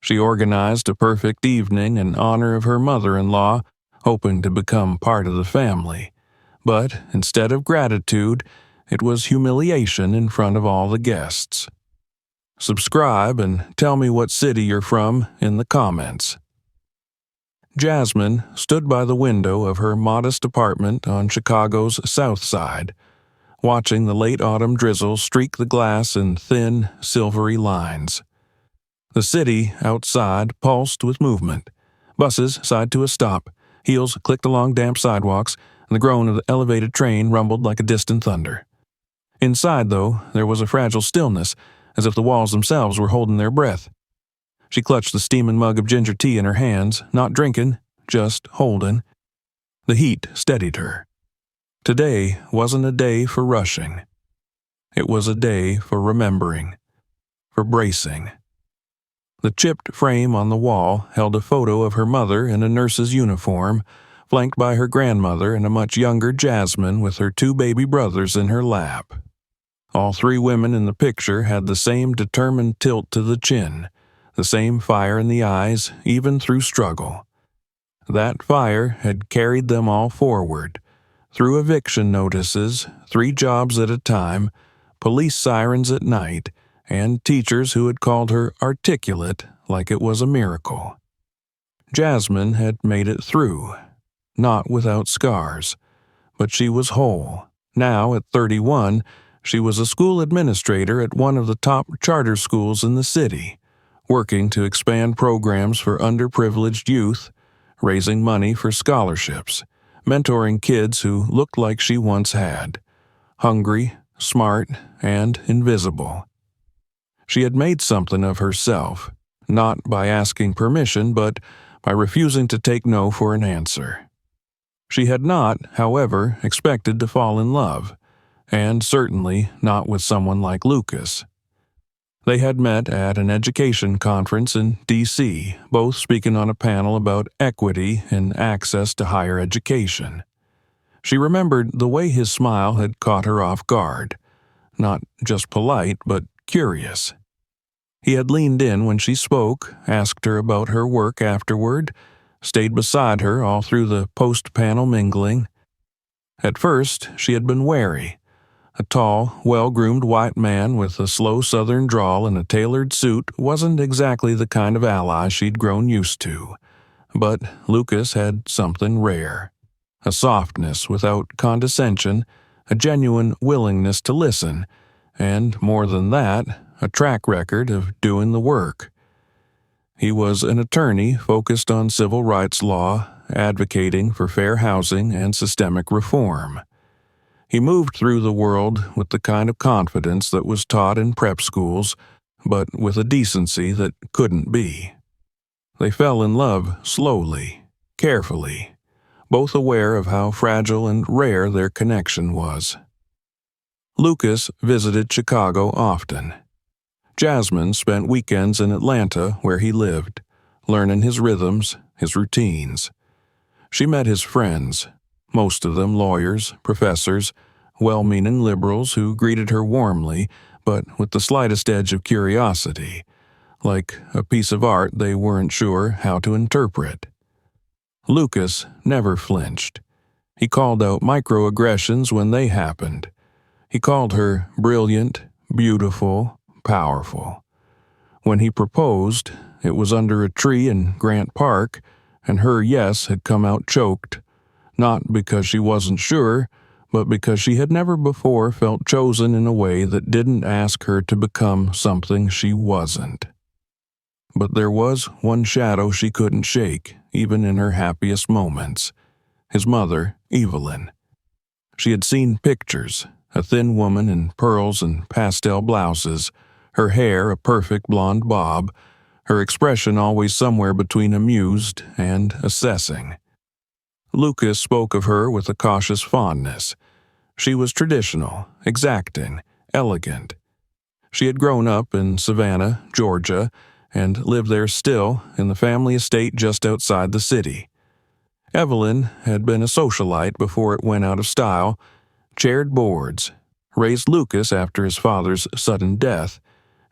She organized a perfect evening in honor of her mother-in-law, hoping to become part of the family. But instead of gratitude, it was humiliation in front of all the guests. Subscribe and tell me what city you're from in the comments. Jasmine stood by the window of her modest apartment on Chicago's South Side, watching the late autumn drizzle streak the glass in thin, silvery lines. The city outside pulsed with movement. Buses sighed to a stop, heels clicked along damp sidewalks, and the groan of the elevated train rumbled like a distant thunder. Inside, though, there was a fragile stillness, as if the walls themselves were holding their breath. She clutched the steaming mug of ginger tea in her hands, not drinking, just holding. The heat steadied her. Today wasn't a day for rushing. It was a day for remembering, for bracing. The chipped frame on the wall held a photo of her mother in a nurse's uniform, flanked by her grandmother and a much younger Jasmine with her two baby brothers in her lap. All three women in the picture had the same determined tilt to the chin, the same fire in the eyes, even through struggle. That fire had carried them all forward, through eviction notices, 3 jobs at a time, police sirens at night, and teachers who had called her articulate like it was a miracle. Jasmine had made it through, not without scars, but she was whole. Now, at 31, she was a school administrator at one of the top charter schools in the city, working to expand programs for underprivileged youth, raising money for scholarships, mentoring kids who looked like she once had, hungry, smart, and invisible. She had made something of herself, not by asking permission, but by refusing to take no for an answer. She had not, however, expected to fall in love, and certainly not with someone like Lucas. They had met at an education conference in D.C., both speaking on a panel about equity and access to higher education. She remembered the way his smile had caught her off guard, not just polite, but curious. He had leaned in when she spoke, asked her about her work afterward, stayed beside her all through the post-panel mingling. At first, she had been wary. A tall, well-groomed white man with a slow southern drawl and a tailored suit wasn't exactly the kind of ally she'd grown used to. But Lucas had something rare. A softness without condescension, a genuine willingness to listen, and, more than that, a track record of doing the work. He was an attorney focused on civil rights law, advocating for fair housing and systemic reform. He moved through the world with the kind of confidence that was taught in prep schools, but with a decency that couldn't be. They fell in love slowly, carefully, both aware of how fragile and rare their connection was. Lucas visited Chicago often. Jasmine spent weekends in Atlanta where he lived, learning his rhythms, his routines. She met his friends, most of them lawyers, professors, well-meaning liberals who greeted her warmly, but with the slightest edge of curiosity, like a piece of art they weren't sure how to interpret. Lucas never flinched. He called out microaggressions when they happened. He called her brilliant, beautiful, powerful. When he proposed, it was under a tree in Grant Park, and her yes had come out choked, not because she wasn't sure, but because she had never before felt chosen in a way that didn't ask her to become something she wasn't. But there was one shadow she couldn't shake, even in her happiest moments. His mother, Evelyn. She had seen pictures, a thin woman in pearls and pastel blouses, her hair a perfect blonde bob, her expression always somewhere between amused and assessing. Lucas spoke of her with a cautious fondness. She was traditional, exacting, elegant. She had grown up in Savannah, Georgia, and lived there still in the family estate just outside the city. Evelyn had been a socialite before it went out of style, chaired boards, raised Lucas after his father's sudden death,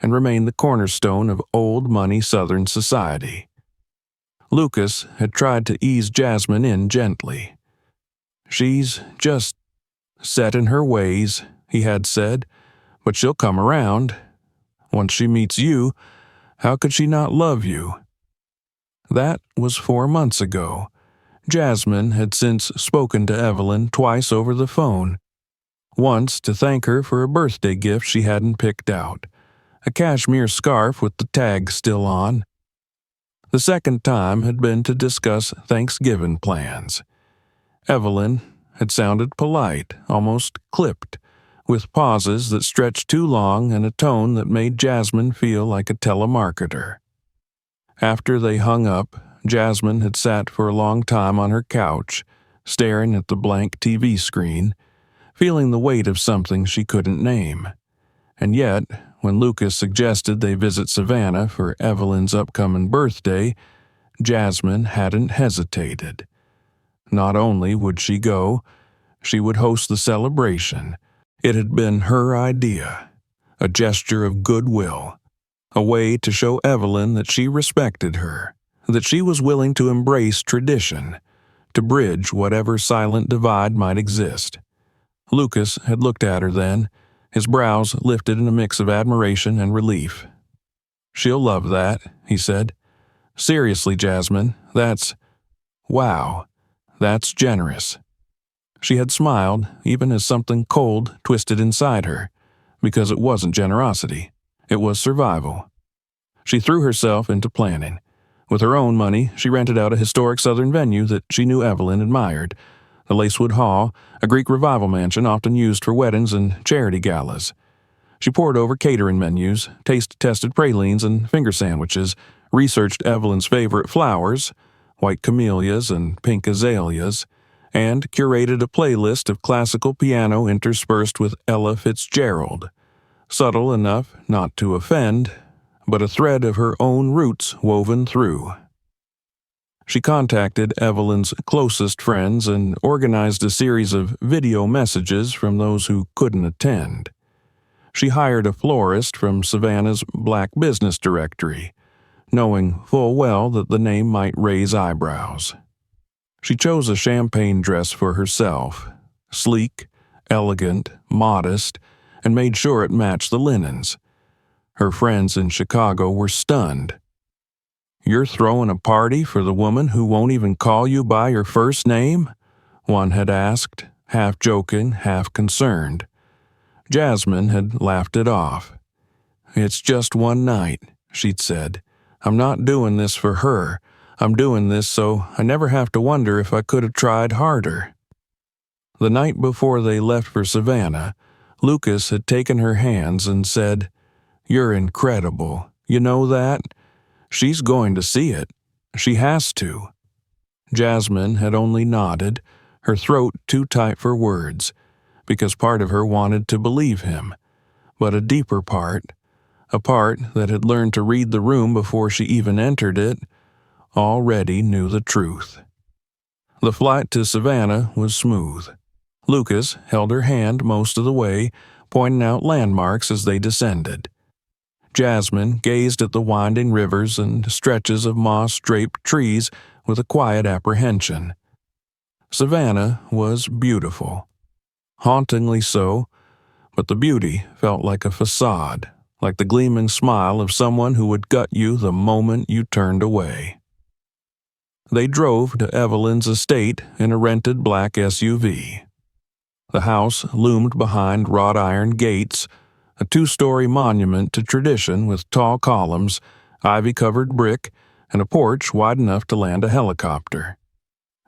and remained the cornerstone of old-money Southern society. Lucas had tried to ease Jasmine in gently. "She's just set in her ways," he had said, "but she'll come around. Once she meets you, how could she not love you?" That was 4 months ago. Jasmine had since spoken to Evelyn twice over the phone. Once to thank her for a birthday gift she hadn't picked out, a cashmere scarf with the tag still on. The second time had been to discuss Thanksgiving plans. Evelyn had sounded polite, almost clipped, with pauses that stretched too long and a tone that made Jasmine feel like a telemarketer. After they hung up, Jasmine had sat for a long time on her couch, staring at the blank TV screen, feeling the weight of something she couldn't name. And yet, when Lucas suggested they visit Savannah for Evelyn's upcoming birthday, Jasmine hadn't hesitated. Not only would she go, she would host the celebration. It had been her idea, a gesture of goodwill, a way to show Evelyn that she respected her, that she was willing to embrace tradition, to bridge whatever silent divide might exist. Lucas had looked at her then, his brows lifted in a mix of admiration and relief. "She'll love that," he said. "Seriously, Jasmine, wow, that's generous." She had smiled, even as something cold twisted inside her, because it wasn't generosity. It was survival. She threw herself into planning. With her own money, she rented out a historic Southern venue that she knew Evelyn admired, the Lacewood Hall, a Greek revival mansion often used for weddings and charity galas. She pored over catering menus, taste-tested pralines and finger sandwiches, researched Evelyn's favorite flowers, white camellias and pink azaleas, and curated a playlist of classical piano interspersed with Ella Fitzgerald, subtle enough not to offend, but a thread of her own roots woven through. She contacted Evelyn's closest friends and organized a series of video messages from those who couldn't attend. She hired a florist from Savannah's Black Business Directory, knowing full well that the name might raise eyebrows. She chose a champagne dress for herself, sleek, elegant, modest, and made sure it matched the linens. Her friends in Chicago were stunned. "You're throwing a party for the woman who won't even call you by your first name?" one had asked, half joking, half concerned. Jasmine had laughed it off. "It's just one night," she'd said. "I'm not doing this for her. I'm doing this so I never have to wonder if I could have tried harder." The night before they left for Savannah, Lucas had taken her hands and said, "You're incredible. You know that? She's going to see it. She has to." Jasmine had only nodded, her throat too tight for words, because part of her wanted to believe him, but a deeper part, a part that had learned to read the room before she even entered it, already knew the truth. The flight to Savannah was smooth. Lucas held her hand most of the way, pointing out landmarks as they descended. Jasmine gazed at the winding rivers and stretches of moss-draped trees with a quiet apprehension. Savannah was beautiful, hauntingly so, but the beauty felt like a facade, like the gleaming smile of someone who would gut you the moment you turned away. They drove to Evelyn's estate in a rented black SUV. The house loomed behind wrought iron gates, a 2-story monument to tradition with tall columns, ivy-covered brick, and a porch wide enough to land a helicopter.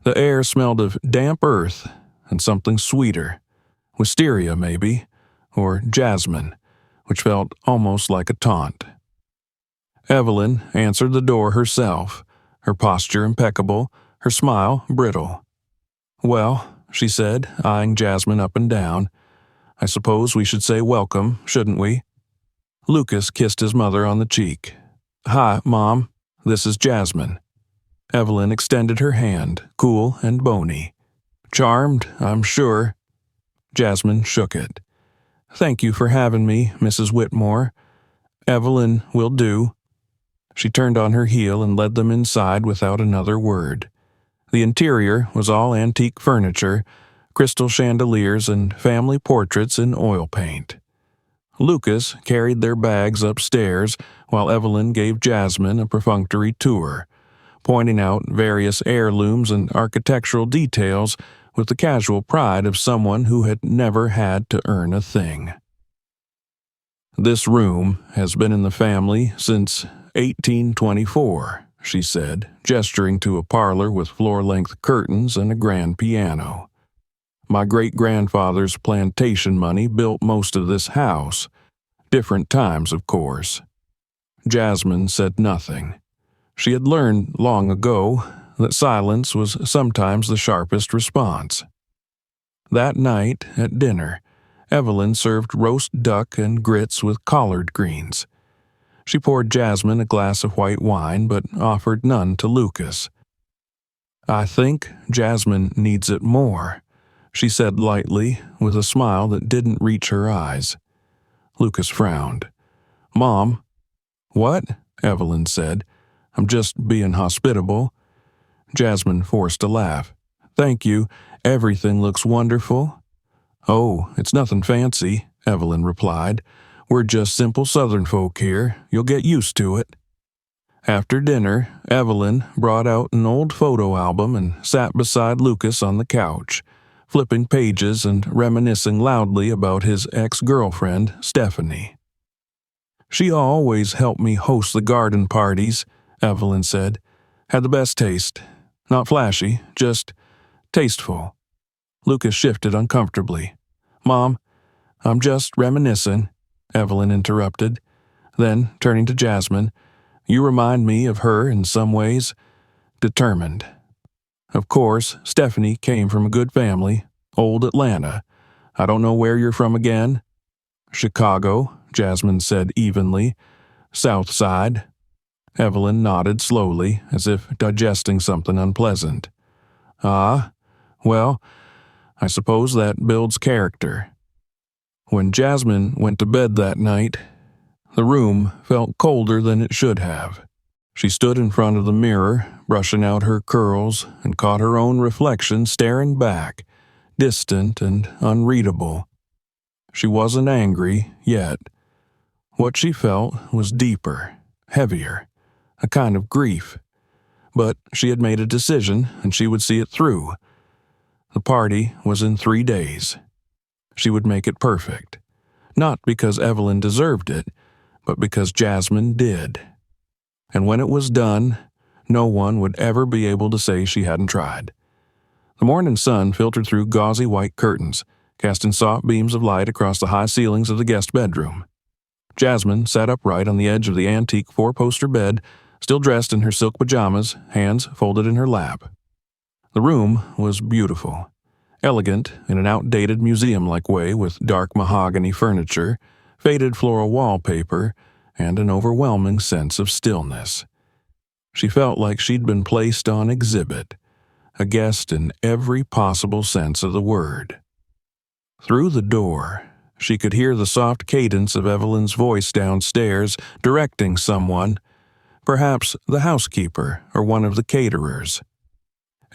The air smelled of damp earth and something sweeter, wisteria maybe, or jasmine, which felt almost like a taunt. Evelyn answered the door herself, her posture impeccable, her smile brittle. "Well," she said, eyeing Jasmine up and down, "I suppose we should say welcome, shouldn't we?" Lucas kissed his mother on the cheek. "Hi, Mom. This is Jasmine." Evelyn extended her hand, cool and bony. "Charmed, I'm sure." Jasmine shook it. "Thank you for having me, Mrs. Whitmore. Evelyn will do." She turned on her heel and led them inside without another word. The interior was all antique furniture, crystal chandeliers, and family portraits in oil paint. Lucas carried their bags upstairs while Evelyn gave Jasmine a perfunctory tour, pointing out various heirlooms and architectural details with the casual pride of someone who had never had to earn a thing. "This room has been in the family since 1824, she said, gesturing to a parlor with floor-length curtains and a grand piano. "My great-grandfather's plantation money built most of this house. Different times, of course." Jasmine said nothing. She had learned long ago that silence was sometimes the sharpest response. That night, at dinner, Evelyn served roast duck and grits with collard greens. She poured Jasmine a glass of white wine, but offered none to Lucas. "I think Jasmine needs it more," she said lightly, with a smile that didn't reach her eyes. Lucas frowned. "Mom." "What?" Evelyn said. "I'm just being hospitable." Jasmine forced a laugh. "Thank you. Everything looks wonderful." "Oh, it's nothing fancy," Evelyn replied. "We're just simple Southern folk here. You'll get used to it." After dinner, Evelyn brought out an old photo album and sat beside Lucas on the couch, flipping pages and reminiscing loudly about his ex-girlfriend, Stephanie. "She always helped me host the garden parties," Evelyn said. "Had the best taste. Not flashy, just tasteful." Lucas shifted uncomfortably. "Mom, I'm just reminiscing," Evelyn interrupted. Then, turning to Jasmine, "You remind me of her in some ways. Determined. Of course, Stephanie came from a good family, old Atlanta. I don't know where you're from again." "Chicago," Jasmine said evenly. "South Side." Evelyn nodded slowly, as if digesting something unpleasant. "Ah, well, I suppose that builds character." When Jasmine went to bed that night, the room felt colder than it should have. She stood in front of the mirror, brushing out her curls, and caught her own reflection staring back, distant and unreadable. She wasn't angry yet. What she felt was deeper, heavier, a kind of grief. But she had made a decision, and she would see it through. The party was in 3 days. She would make it perfect. Not because Evelyn deserved it, but because Jasmine did. And when it was done, no one would ever be able to say she hadn't tried. The morning sun filtered through gauzy white curtains, casting soft beams of light across the high ceilings of the guest bedroom. Jasmine sat upright on the edge of the antique four-poster bed, still dressed in her silk pajamas, hands folded in her lap. The room was beautiful, elegant in an outdated museum-like way with dark mahogany furniture, faded floral wallpaper, and an overwhelming sense of stillness. She felt like she'd been placed on exhibit, a guest in every possible sense of the word. Through the door, she could hear the soft cadence of Evelyn's voice downstairs, directing someone, perhaps the housekeeper or one of the caterers.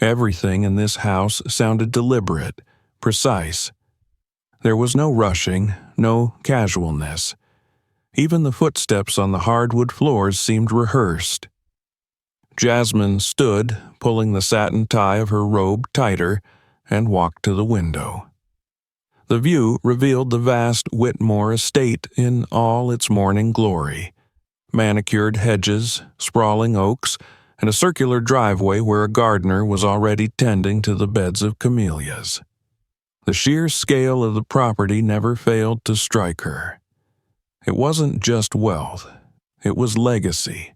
Everything in this house sounded deliberate, precise. There was no rushing, no casualness. Even the footsteps on the hardwood floors seemed rehearsed. Jasmine stood, pulling the satin tie of her robe tighter, and walked to the window. The view revealed the vast Whitmore estate in all its morning glory. Manicured hedges, sprawling oaks, and a circular driveway where a gardener was already tending to the beds of camellias. The sheer scale of the property never failed to strike her. It wasn't just wealth, it was legacy.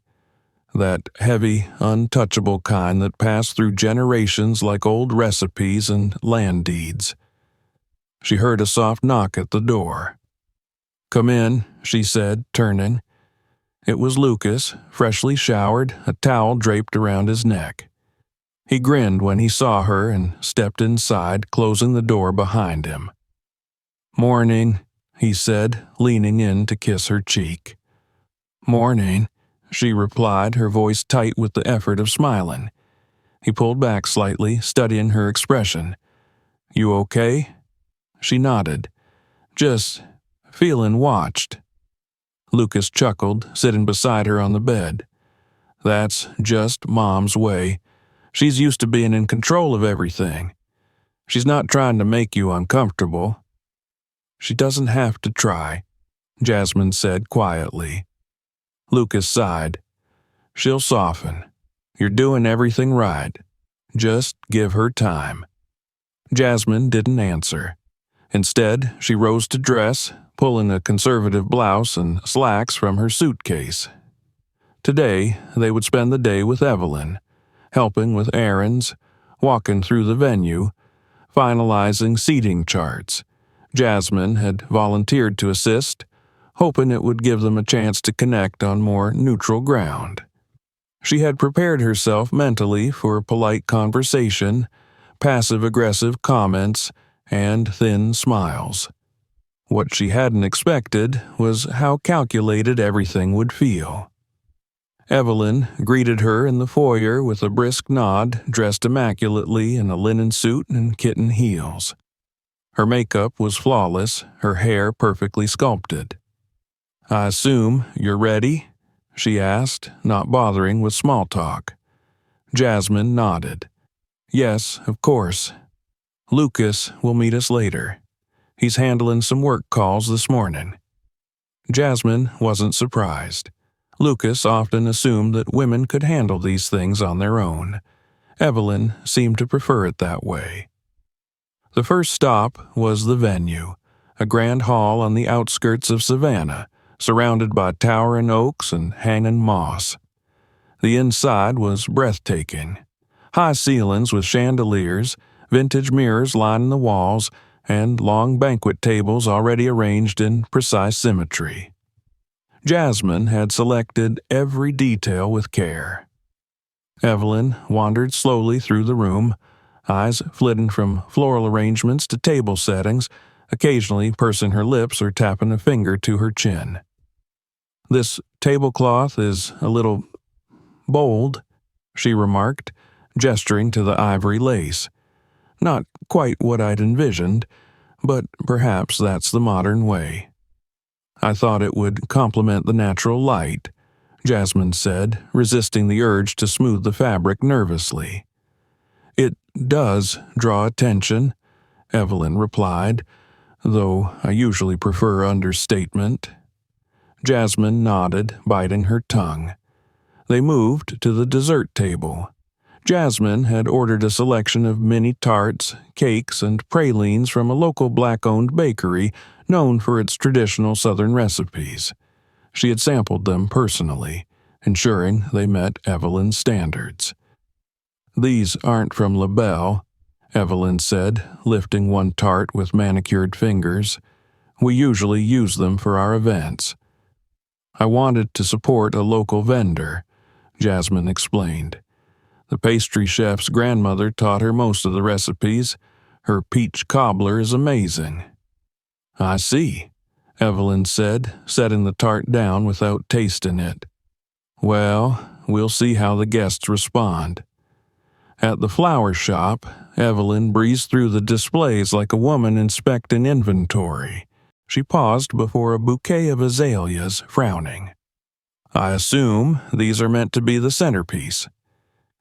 That heavy, untouchable kind that passed through generations like old recipes and land deeds. She heard a soft knock at the door. "Come in," she said, turning. It was Lucas, freshly showered, a towel draped around his neck. He grinned when he saw her and stepped inside, closing the door behind him. "Morning," he said, leaning in to kiss her cheek. "Morning," she replied, her voice tight with the effort of smiling. He pulled back slightly, studying her expression. "You okay?" She nodded. "Just feeling watched." Lucas chuckled, sitting beside her on the bed. "That's just Mom's way. She's used to being in control of everything. She's not trying to make you uncomfortable." "She doesn't have to try," Jasmine said quietly. Lucas sighed. "She'll soften. You're doing everything right. Just give her time." Jasmine didn't answer. Instead, she rose to dress, pulling a conservative blouse and slacks from her suitcase. Today, they would spend the day with Evelyn, helping with errands, walking through the venue, finalizing seating charts. Jasmine had volunteered to assist, hoping it would give them a chance to connect on more neutral ground. She had prepared herself mentally for polite conversation, passive-aggressive comments, and thin smiles. What she hadn't expected was how calculated everything would feel. Evelyn greeted her in the foyer with a brisk nod, dressed immaculately in a linen suit and kitten heels. Her makeup was flawless, her hair perfectly sculpted. "I assume you're ready?" she asked, not bothering with small talk. Jasmine nodded. "Yes, of course. Lucas will meet us later. He's handling some work calls this morning." Jasmine wasn't surprised. Lucas often assumed that women could handle these things on their own. Evelyn seemed to prefer it that way. The first stop was the venue, a grand hall on the outskirts of Savannah, surrounded by towering oaks and hanging moss. The inside was breathtaking. High ceilings with chandeliers, vintage mirrors lining the walls, and long banquet tables already arranged in precise symmetry. Jasmine had selected every detail with care. Evelyn wandered slowly through the room, eyes flitting from floral arrangements to table settings, occasionally pursing her lips or tapping a finger to her chin. "This tablecloth is a little bold," she remarked, gesturing to the ivory lace. "Not quite what I'd envisioned, but perhaps that's the modern way." "I thought it would complement the natural light," Jasmine said, resisting the urge to smooth the fabric nervously. "It does draw attention," Evelyn replied, "though I usually prefer understatement." Jasmine nodded, biting her tongue. They moved to the dessert table. Jasmine had ordered a selection of mini tarts, cakes, and pralines from a local black-owned bakery known for its traditional Southern recipes. She had sampled them personally, ensuring they met Evelyn's standards. "These aren't from LaBelle," Evelyn said, lifting one tart with manicured fingers. "We usually use them for our events." "I wanted to support a local vendor," Jasmine explained. "The pastry chef's grandmother taught her most of the recipes. Her peach cobbler is amazing." "I see," Evelyn said, setting the tart down without tasting it. "Well, we'll see how the guests respond." At the flower shop, Evelyn breezed through the displays like a woman inspecting inventory. She paused before a bouquet of azaleas, frowning. "I assume these are meant to be the centerpiece."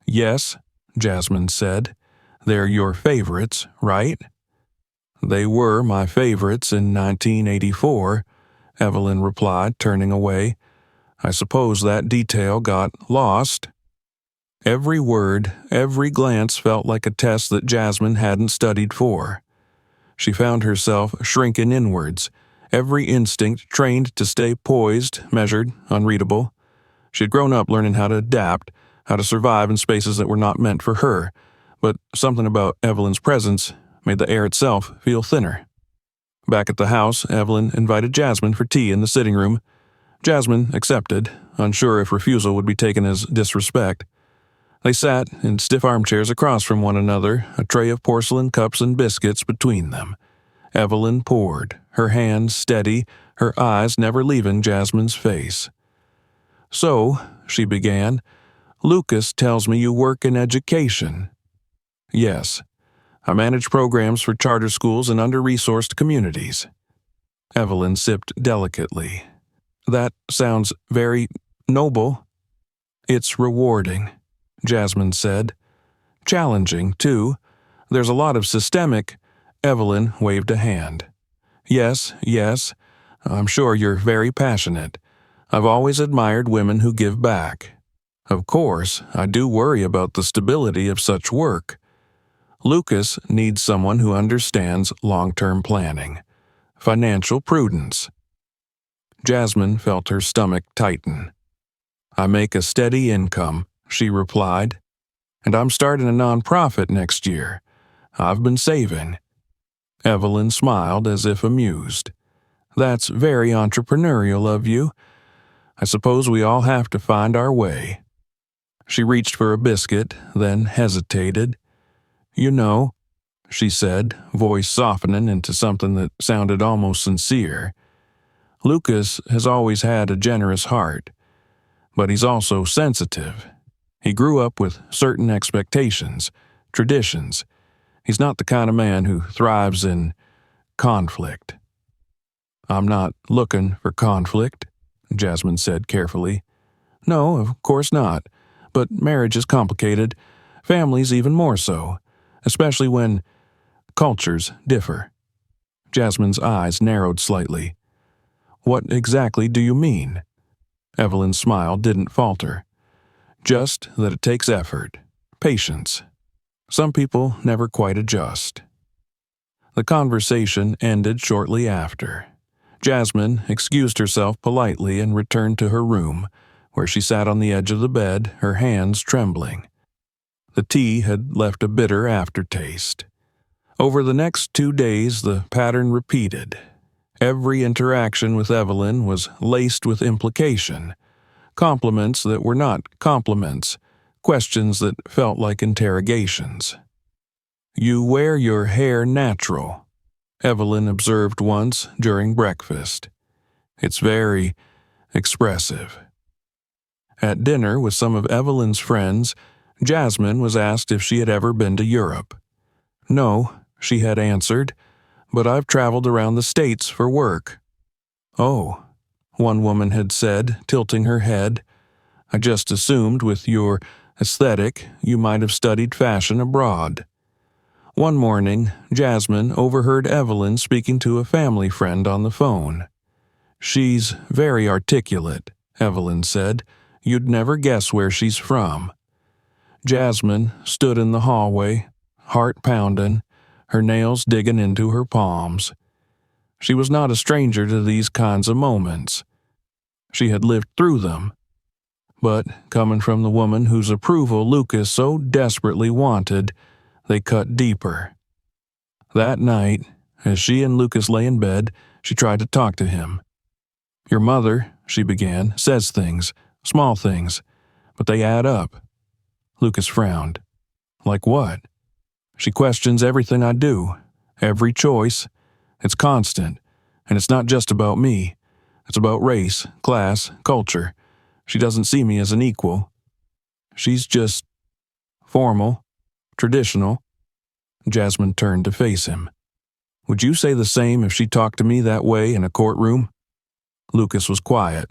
"Yes," Jasmine said. "They're your favorites, right?" "They were my favorites in 1984, Evelyn replied, turning away. "I suppose that detail got lost." Every word, every glance felt like a test that Jasmine hadn't studied for. She found herself shrinking inwards, every instinct trained to stay poised, measured, unreadable. She had grown up learning how to adapt, how to survive in spaces that were not meant for her, but something about Evelyn's presence made the air itself feel thinner. Back at the house, Evelyn invited Jasmine for tea in the sitting room. Jasmine accepted, unsure if refusal would be taken as disrespect. They sat in stiff armchairs across from one another, a tray of porcelain cups and biscuits between them. Evelyn poured, her hands steady, her eyes never leaving Jasmine's face. "So," she began, "Lucas tells me you work in education." "Yes. I manage programs for charter schools in under-resourced communities." Evelyn sipped delicately. "That sounds very noble." "It's rewarding," Jasmine said. "Challenging, too. There's a lot of systemic—" Evelyn waved a hand. "Yes, yes. I'm sure you're very passionate. I've always admired women who give back. Of course, I do worry about the stability of such work. Lucas needs someone who understands long-term planning, financial prudence." Jasmine felt her stomach tighten. "I make a steady income," she replied, "and I'm starting a nonprofit next year. I've been saving." Evelyn smiled as if amused. "That's very entrepreneurial of you. I suppose we all have to find our way." She reached for a biscuit, then hesitated. "You know," she said, voice softening into something that sounded almost sincere, "Lucas has always had a generous heart, but he's also sensitive. He grew up with certain expectations, traditions. He's not the kind of man who thrives in conflict." "I'm not looking for conflict," Jasmine said carefully. "No, of course not. But marriage is complicated. Families even more so, especially when cultures differ." Jasmine's eyes narrowed slightly. "What exactly do you mean?" Evelyn's smile didn't falter. "Just that it takes effort, patience. Some people never quite adjust." The conversation ended shortly after. Jasmine excused herself politely and returned to her room, where she sat on the edge of the bed, her hands trembling. The tea had left a bitter aftertaste. Over the next 2 days, the pattern repeated. Every interaction with Evelyn was laced with implication, compliments that were not compliments, questions that felt like interrogations. "You wear your hair natural," Evelyn observed once during breakfast. "It's very expressive." At dinner with some of Evelyn's friends, Jasmine was asked if she had ever been to Europe. "No," she had answered, "but I've traveled around the States for work." "Oh," one woman had said, tilting her head, "I just assumed with your aesthetic you might have studied fashion abroad." One morning, Jasmine overheard Evelyn speaking to a family friend on the phone. "She's very articulate," Evelyn said. "You'd never guess where she's from." Jasmine stood in the hallway, heart pounding, her nails digging into her palms. She was not a stranger to these kinds of moments. She had lived through them. But, coming from the woman whose approval Lucas so desperately wanted, they cut deeper. That night, as she and Lucas lay in bed, she tried to talk to him. "Your mother," she began, "says things, small things, but they add up." Lucas frowned. "Like what?" "She questions everything I do, every choice. It's constant, and it's not just about me. It's about race, class, culture. She doesn't see me as an equal. She's just formal, traditional." Jasmine turned to face him. "Would you say the same if she talked to me that way in a courtroom?" Lucas was quiet.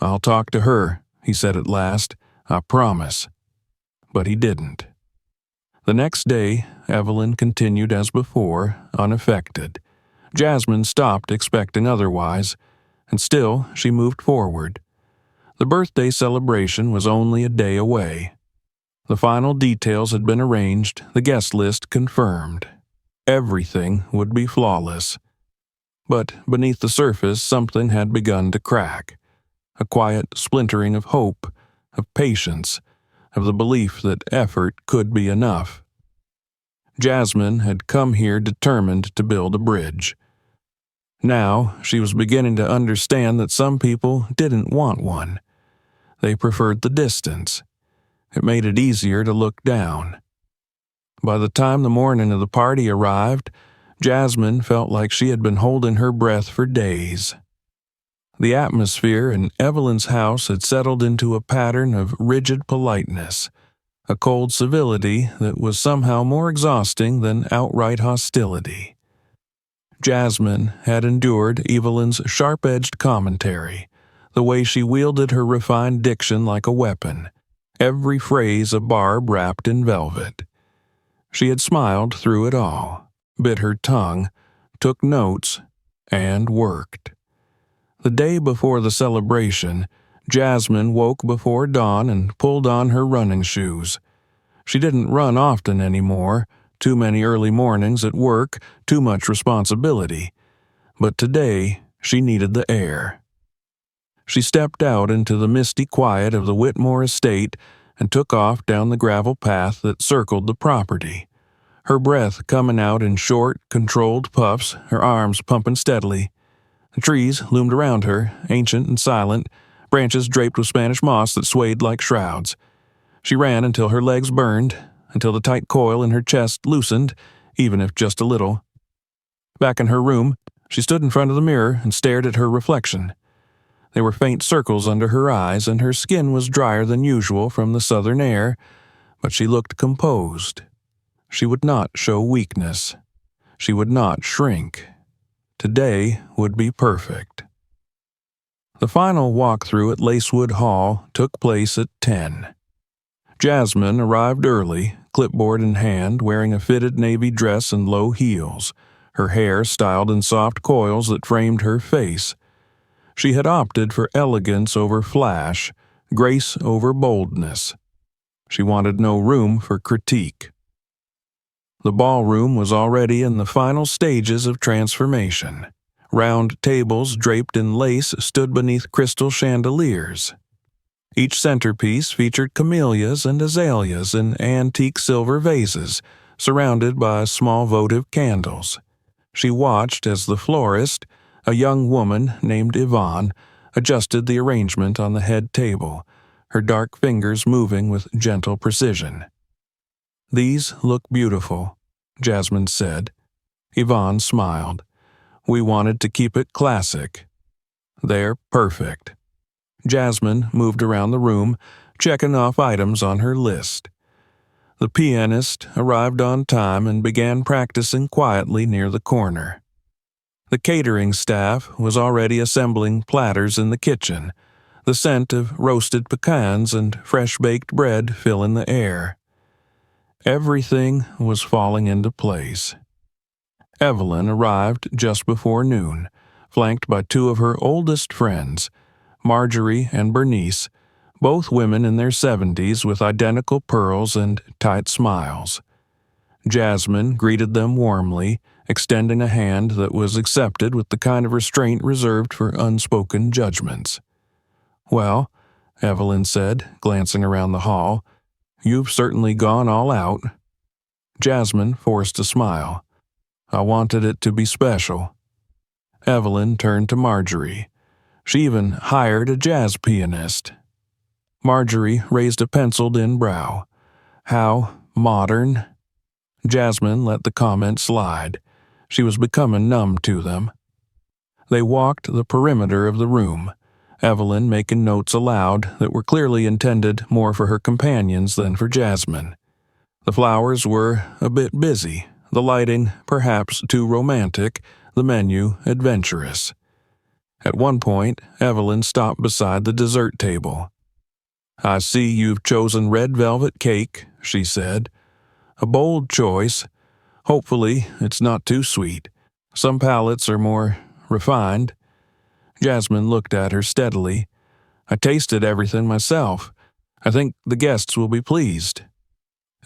"I'll talk to her," he said at last. "I promise." But he didn't. The next day, Evelyn continued as before, unaffected. Jasmine stopped expecting otherwise, and still she moved forward. The birthday celebration was only a day away. The final details had been arranged, the guest list confirmed. Everything would be flawless. But beneath the surface, something had begun to crack. A quiet splintering of hope, of patience, of the belief that effort could be enough. Jasmine had come here determined to build a bridge. Now she was beginning to understand that some people didn't want one. They preferred the distance. It made it easier to look down. By the time the morning of the party arrived, Jasmine felt like she had been holding her breath for days. The atmosphere in Evelyn's house had settled into a pattern of rigid politeness, a cold civility that was somehow more exhausting than outright hostility. Jasmine had endured Evelyn's sharp-edged commentary, the way she wielded her refined diction like a weapon, every phrase a barb wrapped in velvet. She had smiled through it all, bit her tongue, took notes, and worked. The day before the celebration, Jasmine woke before dawn and pulled on her running shoes. She didn't run often anymore, too many early mornings at work, too much responsibility. But today, she needed the air. She stepped out into the misty quiet of the Whitmore estate and took off down the gravel path that circled the property. Her breath coming out in short, controlled puffs, her arms pumping steadily. The trees loomed around her, ancient and silent, branches draped with Spanish moss that swayed like shrouds. She ran until her legs burned, until the tight coil in her chest loosened, even if just a little. Back in her room, she stood in front of the mirror and stared at her reflection. There were faint circles under her eyes, and her skin was drier than usual from the southern air, but she looked composed. She would not show weakness. She would not shrink. Today would be perfect. The final walkthrough at Lacewood Hall took place at 10. Jasmine arrived early, clipboard in hand, wearing a fitted navy dress and low heels, her hair styled in soft coils that framed her face. She had opted for elegance over flash, grace over boldness. She wanted no room for critique. The ballroom was already in the final stages of transformation. Round tables draped in lace stood beneath crystal chandeliers. Each centerpiece featured camellias and azaleas in antique silver vases, surrounded by small votive candles. She watched as the florist, a young woman named Yvonne, adjusted the arrangement on the head table, her dark fingers moving with gentle precision. "These look beautiful," Jasmine said. Yvonne smiled. "We wanted to keep it classic." "They're perfect." Jasmine moved around the room, checking off items on her list. The pianist arrived on time and began practicing quietly near the corner. The catering staff was already assembling platters in the kitchen, the scent of roasted pecans and fresh-baked bread filling the air. Everything was falling into place. Evelyn arrived just before noon, flanked by two of her oldest friends, Marjorie and Bernice, both women in their 70s with identical pearls and tight smiles. Jasmine greeted them warmly, extending a hand that was accepted with the kind of restraint reserved for unspoken judgments. "Well," Evelyn said, glancing around the hall, "you've certainly gone all out." Jasmine forced a smile. "I wanted it to be special." Evelyn turned to Marjorie. She even hired a jazz pianist. Marjorie raised a penciled-in brow. "How modern." Jasmine let the comment slide. She was becoming numb to them. They walked the perimeter of the room, Evelyn making notes aloud that were clearly intended more for her companions than for Jasmine. The flowers were a bit busy, the lighting perhaps too romantic, the menu adventurous. At one point, Evelyn stopped beside the dessert table. "I see you've chosen red velvet cake," she said. "A bold choice. Hopefully, it's not too sweet. Some palates are more refined." Jasmine looked at her steadily. "I tasted everything myself. I think the guests will be pleased."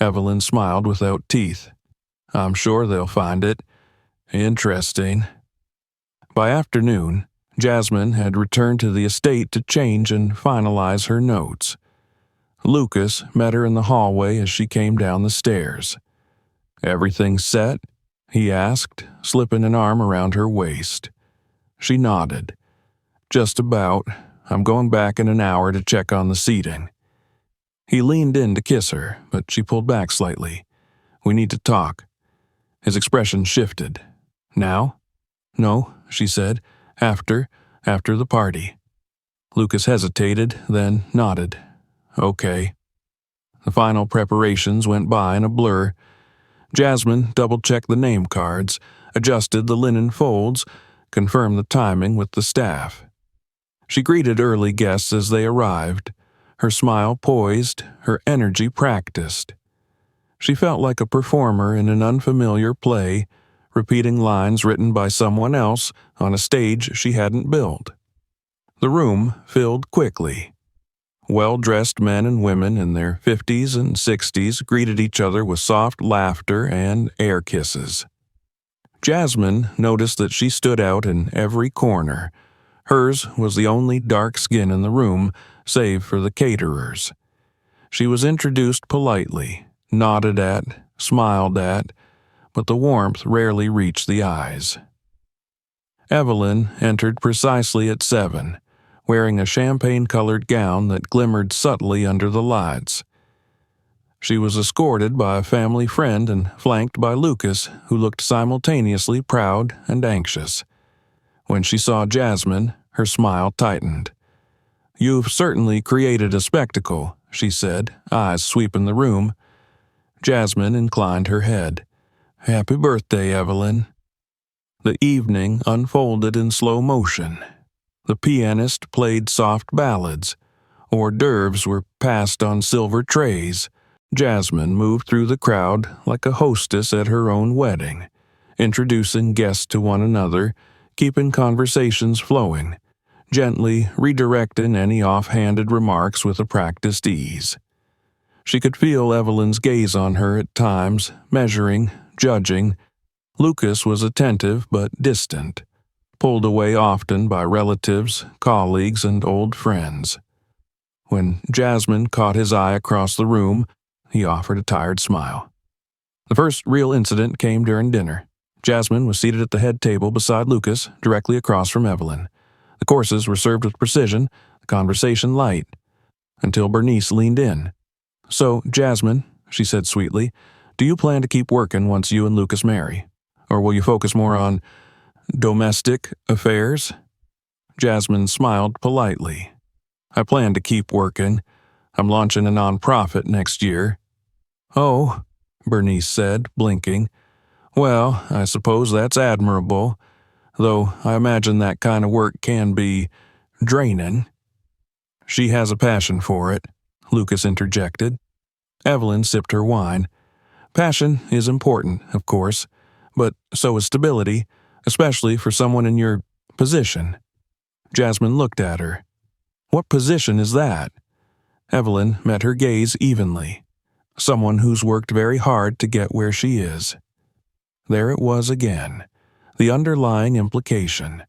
Evelyn smiled without teeth. "I'm sure they'll find it interesting." By afternoon, Jasmine had returned to the estate to change and finalize her notes. Lucas met her in the hallway as she came down the stairs. "Everything set?" he asked, slipping an arm around her waist. She nodded. "Just about. I'm going back in an hour to check on the seating." He leaned in to kiss her, but she pulled back slightly. "We need to talk." His expression shifted. "Now?" "No," she said. "After. after the party. Lucas hesitated, then nodded. Okay. The final preparations went by in a blur. Jasmine double-checked the name cards, adjusted the linen folds, confirmed the timing with the staff. She greeted early guests as they arrived, her smile poised, her energy practiced. She felt like a performer in an unfamiliar play, repeating lines written by someone else on a stage she hadn't built. The room filled quickly. Well-dressed men and women in their 50s and 60s greeted each other with soft laughter and air kisses. Jasmine noticed that she stood out in every corner. Hers was the only dark skin in the room, save for the caterers. She was introduced politely, nodded at, smiled at, but the warmth rarely reached the eyes. Evelyn entered precisely at 7, wearing a champagne-colored gown that glimmered subtly under the lights. She was escorted by a family friend and flanked by Lucas, who looked simultaneously proud and anxious. When she saw Jasmine, her smile tightened. "You've certainly created a spectacle," she said, eyes sweeping the room. Jasmine inclined her head. "Happy birthday, Evelyn." The evening unfolded in slow motion. The pianist played soft ballads. Hors d'oeuvres were passed on silver trays. Jasmine moved through the crowd like a hostess at her own wedding, introducing guests to one another, keeping conversations flowing, gently redirecting any off-handed remarks with a practiced ease. She could feel Evelyn's gaze on her at times, measuring, judging. Lucas was attentive but distant, pulled away often by relatives, colleagues, and old friends. When Jasmine caught his eye across the room, he offered a tired smile. The first real incident came during dinner. Jasmine was seated at the head table beside Lucas, directly across from Evelyn. The courses were served with precision, the conversation light, until Bernice leaned in. "So, Jasmine," she said sweetly, "do you plan to keep working once you and Lucas marry? Or will you focus more on domestic affairs?" Jasmine smiled politely. "I plan to keep working. I'm launching a nonprofit next year." "Oh," Bernice said, blinking. "Well, I suppose that's admirable, though I imagine that kind of work can be draining." "She has a passion for it," Lucas interjected. Evelyn sipped her wine. "Passion is important, of course, but so is stability, especially for someone in your position." Jasmine looked at her. "What position is that?" Evelyn met her gaze evenly. "Someone who's worked very hard to get where she is." There it was again, the underlying implication,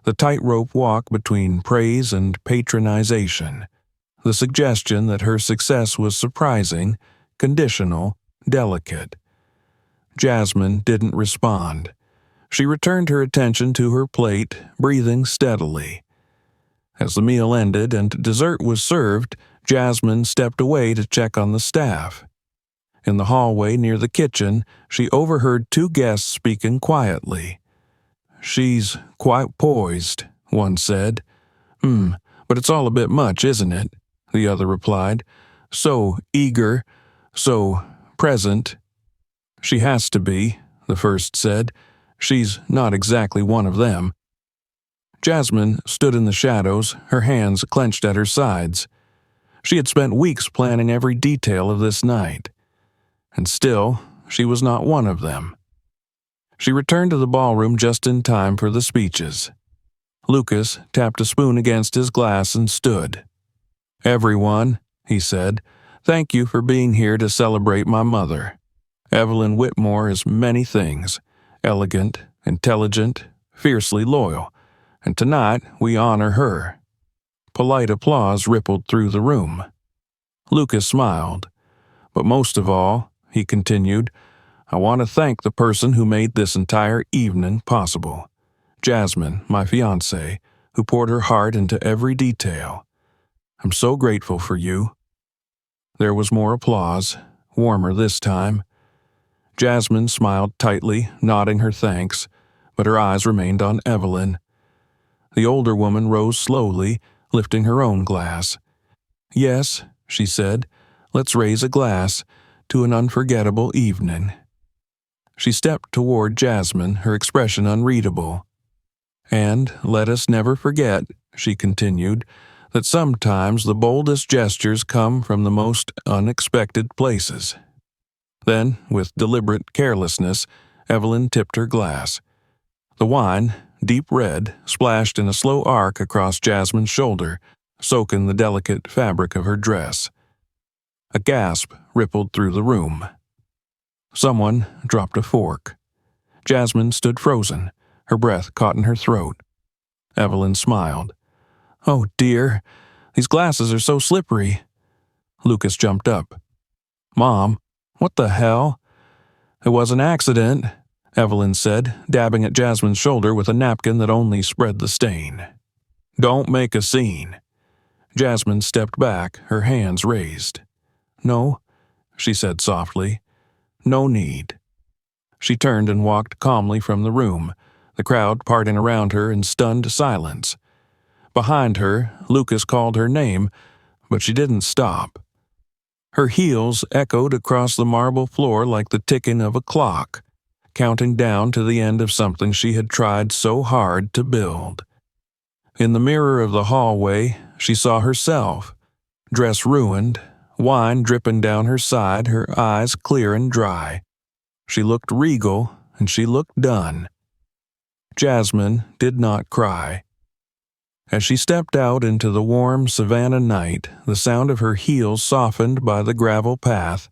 the tightrope walk between praise and patronization, the suggestion that her success was surprising, conditional, delicate. Jasmine didn't respond. She returned her attention to her plate, breathing steadily. As the meal ended and dessert was served, Jasmine stepped away to check on the staff. In the hallway near the kitchen, she overheard two guests speaking quietly. "She's quite poised," one said. But it's all a bit much, isn't it?" the other replied. "So eager, so present." "She has to be," the first said. "She's not exactly one of them." Jasmine stood in the shadows, her hands clenched at her sides. She had spent weeks planning every detail of this night. And still, she was not one of them. She returned to the ballroom just in time for the speeches. Lucas tapped a spoon against his glass and stood. "Everyone," he said, "thank you for being here to celebrate my mother. Evelyn Whitmore is many things, elegant, intelligent, fiercely loyal, and tonight we honor her." Polite applause rippled through the room. Lucas smiled. "But most of all," he continued, "I want to thank the person who made this entire evening possible. Jasmine, my fiancée, who poured her heart into every detail. I'm so grateful for you." There was more applause, warmer this time. Jasmine smiled tightly, nodding her thanks, but her eyes remained on Evelyn. The older woman rose slowly, lifting her own glass. "Yes," she said, "let's raise a glass to an unforgettable evening." She stepped toward Jasmine, her expression unreadable. "And let us never forget," she continued, "that sometimes the boldest gestures come from the most unexpected places." Then, with deliberate carelessness, Evelyn tipped her glass. The wine, deep red, splashed in a slow arc across Jasmine's shoulder, soaking the delicate fabric of her dress. A gasp rippled through the room. Someone dropped a fork. Jasmine stood frozen, her breath caught in her throat. Evelyn smiled. "Oh, dear, these glasses are so slippery." Lucas jumped up. "Mom, what the hell?" "It was an accident," Evelyn said, dabbing at Jasmine's shoulder with a napkin that only spread the stain. "Don't make a scene." Jasmine stepped back, her hands raised. "No," she said softly. "No need." She turned and walked calmly from the room, the crowd parting around her in stunned silence. Behind her, Lucas called her name, but she didn't stop. Her heels echoed across the marble floor like the ticking of a clock, counting down to the end of something she had tried so hard to build. In the mirror of the hallway, she saw herself, dress ruined, wine dripping down her side, her eyes clear and dry. She looked regal, and she looked done. Jasmine did not cry. As she stepped out into the warm Savannah night, the sound of her heels softened by the gravel path,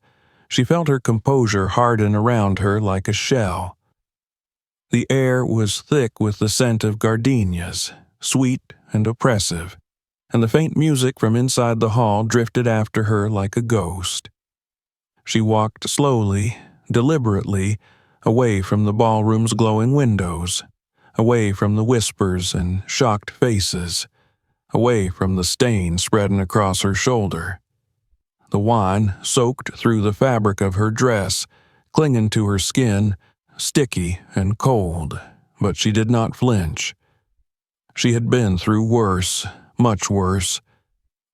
she felt her composure harden around her like a shell. The air was thick with the scent of gardenias, sweet and oppressive, and the faint music from inside the hall drifted after her like a ghost. She walked slowly, deliberately, away from the ballroom's glowing windows, away from the whispers and shocked faces, away from the stain spreading across her shoulder. The wine soaked through the fabric of her dress, clinging to her skin, sticky and cold, but she did not flinch. She had been through worse, much worse,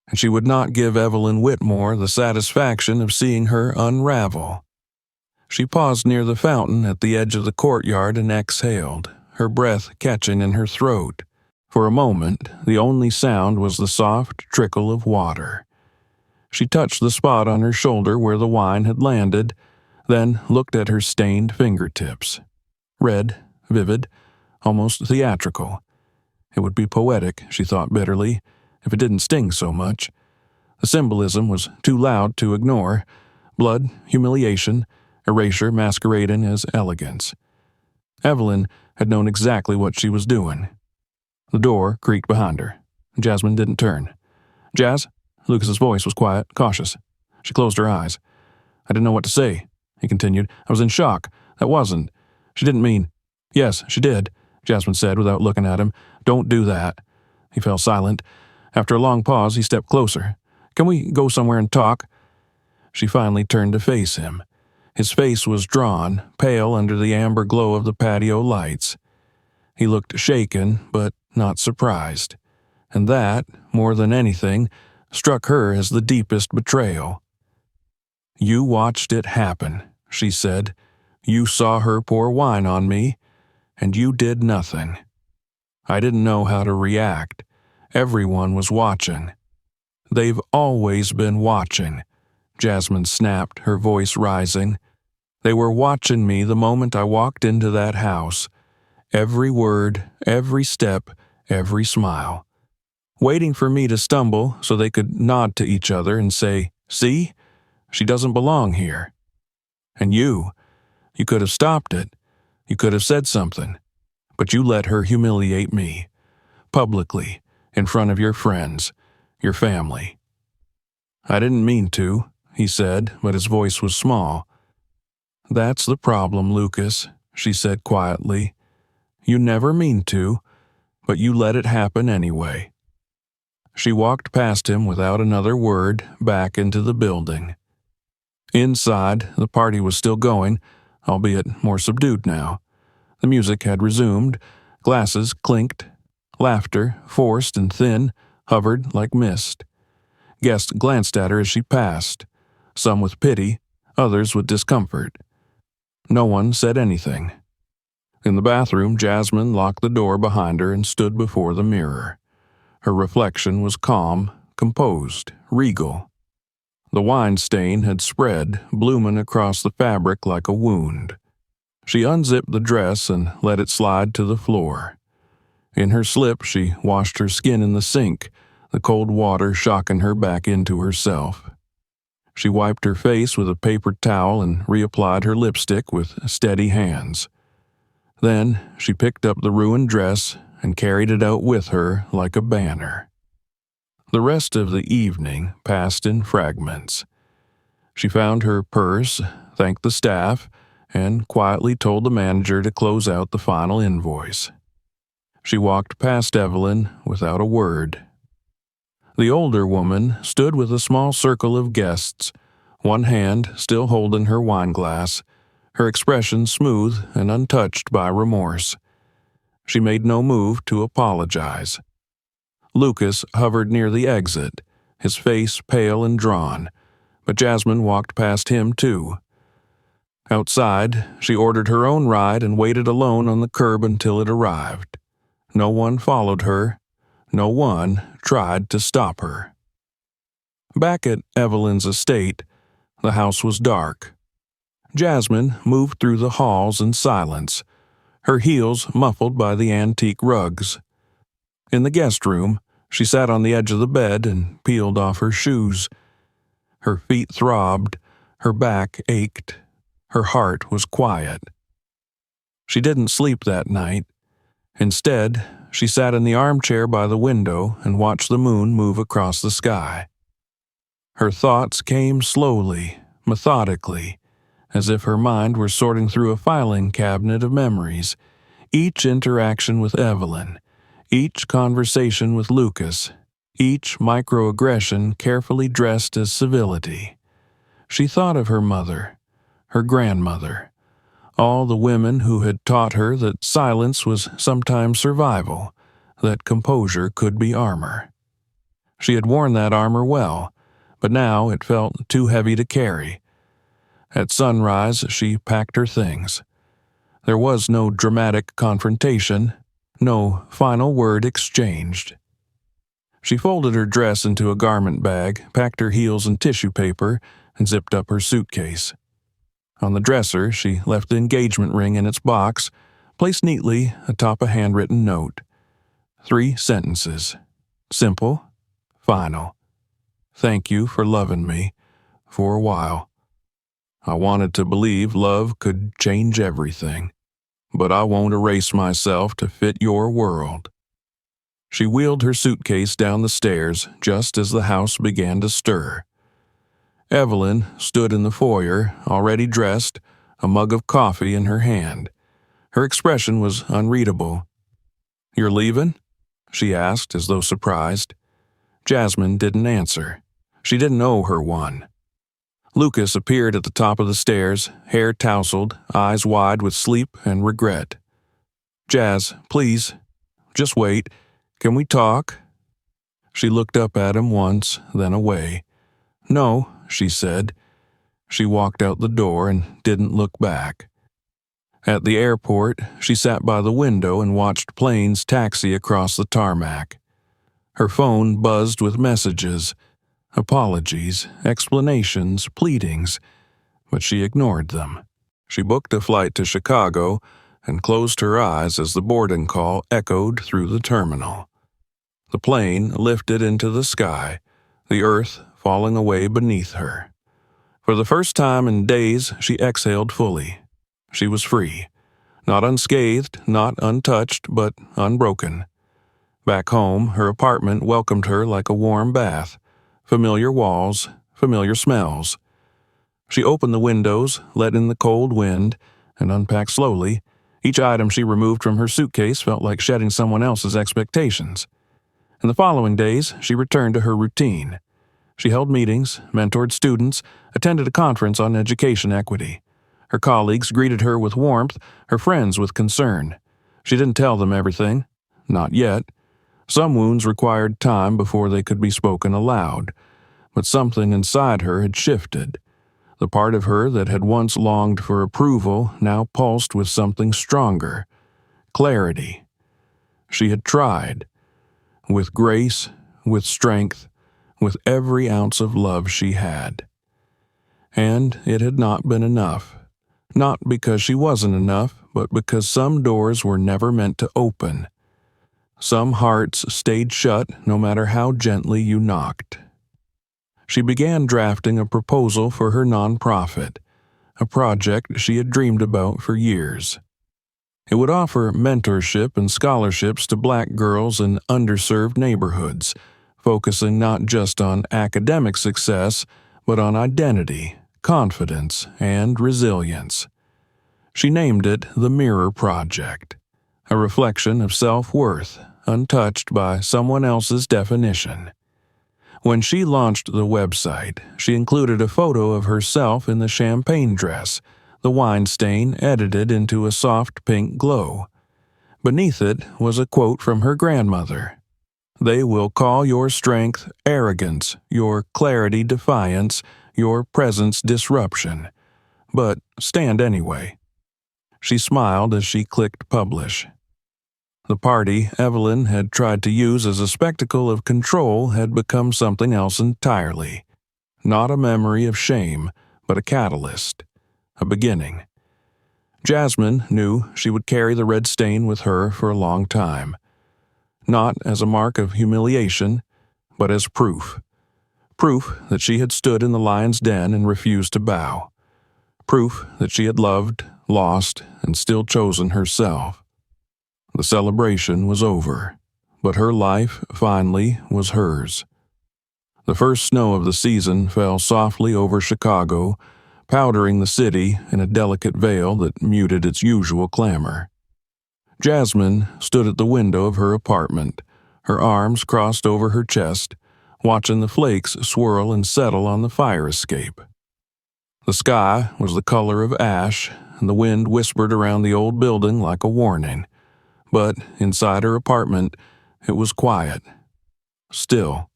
and she would not give Evelyn Whitmore the satisfaction of seeing her unravel. She paused near the fountain at the edge of the courtyard and exhaled, her breath catching in her throat. For a moment, the only sound was the soft trickle of water. She touched the spot on her shoulder where the wine had landed, then looked at her stained fingertips. Red, vivid, almost theatrical. It would be poetic, she thought bitterly, if it didn't sting so much. The symbolism was too loud to ignore. Blood, humiliation, erasure masquerading as elegance. Evelyn had known exactly what she was doing. The door creaked behind her. Jasmine didn't turn. "Jazz?" Lucas's voice was quiet, cautious. She closed her eyes. "I didn't know what to say," he continued. "I was in shock. That wasn't. She didn't mean—" "Yes, she did," Jasmine said without looking at him. "Don't do that." He fell silent. After a long pause, he stepped closer. "Can we go somewhere and talk?" She finally turned to face him. His face was drawn, pale under the amber glow of the patio lights. He looked shaken, but not surprised. And that, more than anything, struck her as the deepest betrayal. "You watched it happen," she said. "You saw her pour wine on me, and you did nothing. I didn't know how to react. Everyone was watching." "They've always been watching," Jasmine snapped, her voice rising. "They were watching me the moment I walked into that house. Every word, every step, every smile. Waiting for me to stumble so they could nod to each other and say, 'See? She doesn't belong here.' And you could have stopped it. You could have said something. But you let her humiliate me. Publicly, in front of your friends, your family." "I didn't mean to," he said, but his voice was small. "That's the problem, Lucas," she said quietly. "You never mean to, but you let it happen anyway." She walked past him without another word, back into the building. Inside, the party was still going, albeit more subdued now. The music had resumed, glasses clinked, Laughter, forced and thin, hovered like mist. Guests glanced at her as she passed, some with pity, others with discomfort. No one said anything. In the bathroom, Jasmine locked the door behind her and stood before the mirror. Her reflection was calm, composed, regal. The wine stain had spread, blooming across the fabric like a wound. She unzipped the dress and let it slide to the floor. In her slip, she washed her skin in the sink, the cold water shocking her back into herself. She wiped her face with a paper towel and reapplied her lipstick with steady hands. Then she picked up the ruined dress and carried it out with her like a banner. The rest of the evening passed in fragments. She found her purse, thanked the staff, and quietly told the manager to close out the final invoice. She walked past Evelyn without a word. The older woman stood with a small circle of guests, one hand still holding her wineglass, her expression smooth and untouched by remorse. She made no move to apologize. Lucas hovered near the exit, his face pale and drawn, but Jasmine walked past him too. Outside, she ordered her own ride and waited alone on the curb until it arrived. No one followed her. No one tried to stop her. Back at Evelyn's estate, the house was dark. Jasmine moved through the halls in silence, her heels muffled by the antique rugs. In the guest room, she sat on the edge of the bed and peeled off her shoes. Her feet throbbed, her back ached, her heart was quiet. She didn't sleep that night. Instead, she sat in the armchair by the window and watched the moon move across the sky. Her thoughts came slowly, methodically, as if her mind were sorting through a filing cabinet of memories, each interaction with Evelyn, each conversation with Lucas, each microaggression carefully dressed as civility. She thought of her mother, her grandmother, all the women who had taught her that silence was sometimes survival, that composure could be armor. She had worn that armor well, but now it felt too heavy to carry. At sunrise, she packed her things. There was no dramatic confrontation, no final word exchanged. She folded her dress into a garment bag, packed her heels in tissue paper, and zipped up her suitcase. On the dresser, she left the engagement ring in its box, placed neatly atop a handwritten note. 3 sentences. Simple, final. Thank you for loving me, for a while. I wanted to believe love could change everything, but I won't erase myself to fit your world. She wheeled her suitcase down the stairs just as the house began to stir. Evelyn stood in the foyer, already dressed, a mug of coffee in her hand. Her expression was unreadable. "You're leaving?" she asked, as though surprised. Jasmine didn't answer. She didn't owe her one. Lucas appeared at the top of the stairs, hair tousled, eyes wide with sleep and regret. "Jazz, please, just wait. Can we talk?" She looked up at him once, then away. "No," she said. She walked out the door and didn't look back. At the airport, she sat by the window and watched planes taxi across the tarmac. Her phone buzzed with messages, apologies, explanations, pleadings, but she ignored them. She booked a flight to Chicago and closed her eyes as the boarding call echoed through the terminal. The plane lifted into the sky, the earth falling away beneath her. For the first time in days, she exhaled fully. She was free. Not unscathed, not untouched, but unbroken. Back home, her apartment welcomed her like a warm bath. Familiar walls, familiar smells. She opened the windows, let in the cold wind, and unpacked slowly. Each item she removed from her suitcase felt like shedding someone else's expectations. In the following days, she returned to her routine. She held meetings, mentored students, attended a conference on education equity. Her colleagues greeted her with warmth, her friends with concern. She didn't tell them everything. Not yet. Some wounds required time before they could be spoken aloud, but something inside her had shifted. The part of her that had once longed for approval now pulsed with something stronger: clarity. She had tried, with grace, with strength, with every ounce of love she had. And it had not been enough. Not because she wasn't enough, but because some doors were never meant to open. Some hearts stayed shut no matter how gently you knocked. She began drafting a proposal for her nonprofit, a project she had dreamed about for years. It would offer mentorship and scholarships to Black girls in underserved neighborhoods, focusing not just on academic success, but on identity, confidence, and resilience. She named it the Mirror Project, a reflection of self-worth, untouched by someone else's definition. When she launched the website, she included a photo of herself in the champagne dress, the wine stain edited into a soft pink glow. Beneath it was a quote from her grandmother: "They will call your strength arrogance, your clarity defiance, your presence disruption. But stand anyway." She smiled as she clicked publish. The party Evelyn had tried to use as a spectacle of control had become something else entirely. Not a memory of shame, but a catalyst, a beginning. Jasmine knew she would carry the red stain with her for a long time. Not as a mark of humiliation, but as proof. Proof that she had stood in the lion's den and refused to bow. Proof that she had loved, lost, and still chosen herself. The celebration was over, but her life, finally, was hers. The first snow of the season fell softly over Chicago, powdering the city in a delicate veil that muted its usual clamor. Jasmine stood at the window of her apartment, her arms crossed over her chest, watching the flakes swirl and settle on the fire escape. The sky was the color of ash, and the wind whispered around the old building like a warning. But inside her apartment, it was quiet, still.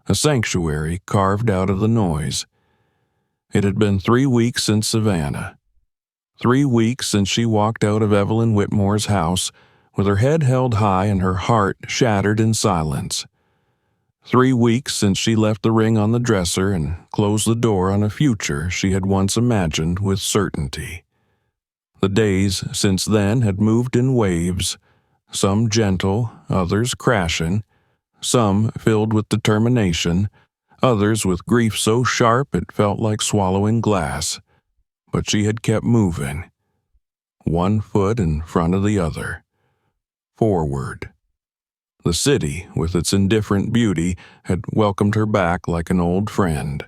A sanctuary carved out of the noise. It had been 3 weeks since Savannah. 3 weeks since she walked out of Evelyn Whitmore's house, with her head held high and her heart shattered in silence. 3 weeks since she left the ring on the dresser and closed the door on a future she had once imagined with certainty. The days since then had moved in waves, some gentle, others crashing, some filled with determination, others with grief so sharp it felt like swallowing glass. But she had kept moving, one foot in front of the other, forward. The city, with its indifferent beauty, had welcomed her back like an old friend.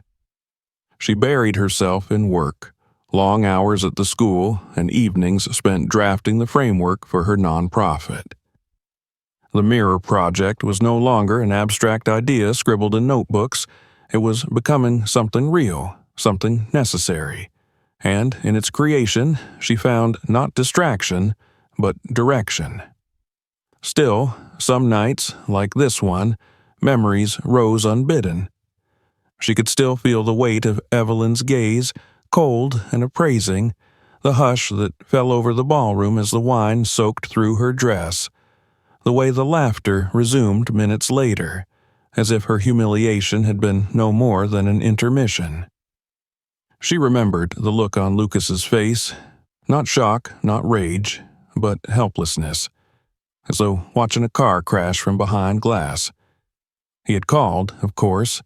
She buried herself in work, long hours at the school and evenings spent drafting the framework for her nonprofit. The Mirror Project was no longer an abstract idea scribbled in notebooks. It was becoming something real, something necessary. And in its creation, she found not distraction, but direction. Still, some nights, like this one, memories rose unbidden. She could still feel the weight of Evelyn's gaze, cold and appraising, the hush that fell over the ballroom as the wine soaked through her dress, the way the laughter resumed minutes later, as if her humiliation had been no more than an intermission. She remembered the look on Lucas's face, not shock, not rage, but helplessness, as though watching a car crash from behind glass. He had called, of course,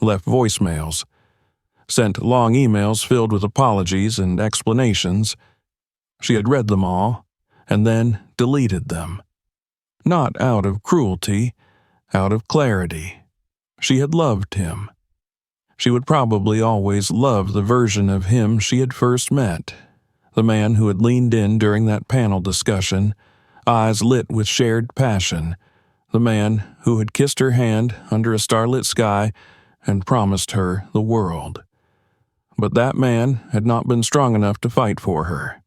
left voicemails, sent long emails filled with apologies and explanations. She had read them all, and then deleted them. Not out of cruelty, out of clarity. She had loved him. She would probably always love the version of him she had first met, the man who had leaned in during that panel discussion, eyes lit with shared passion, the man who had kissed her hand under a starlit sky and promised her the world. But that man had not been strong enough to fight for her.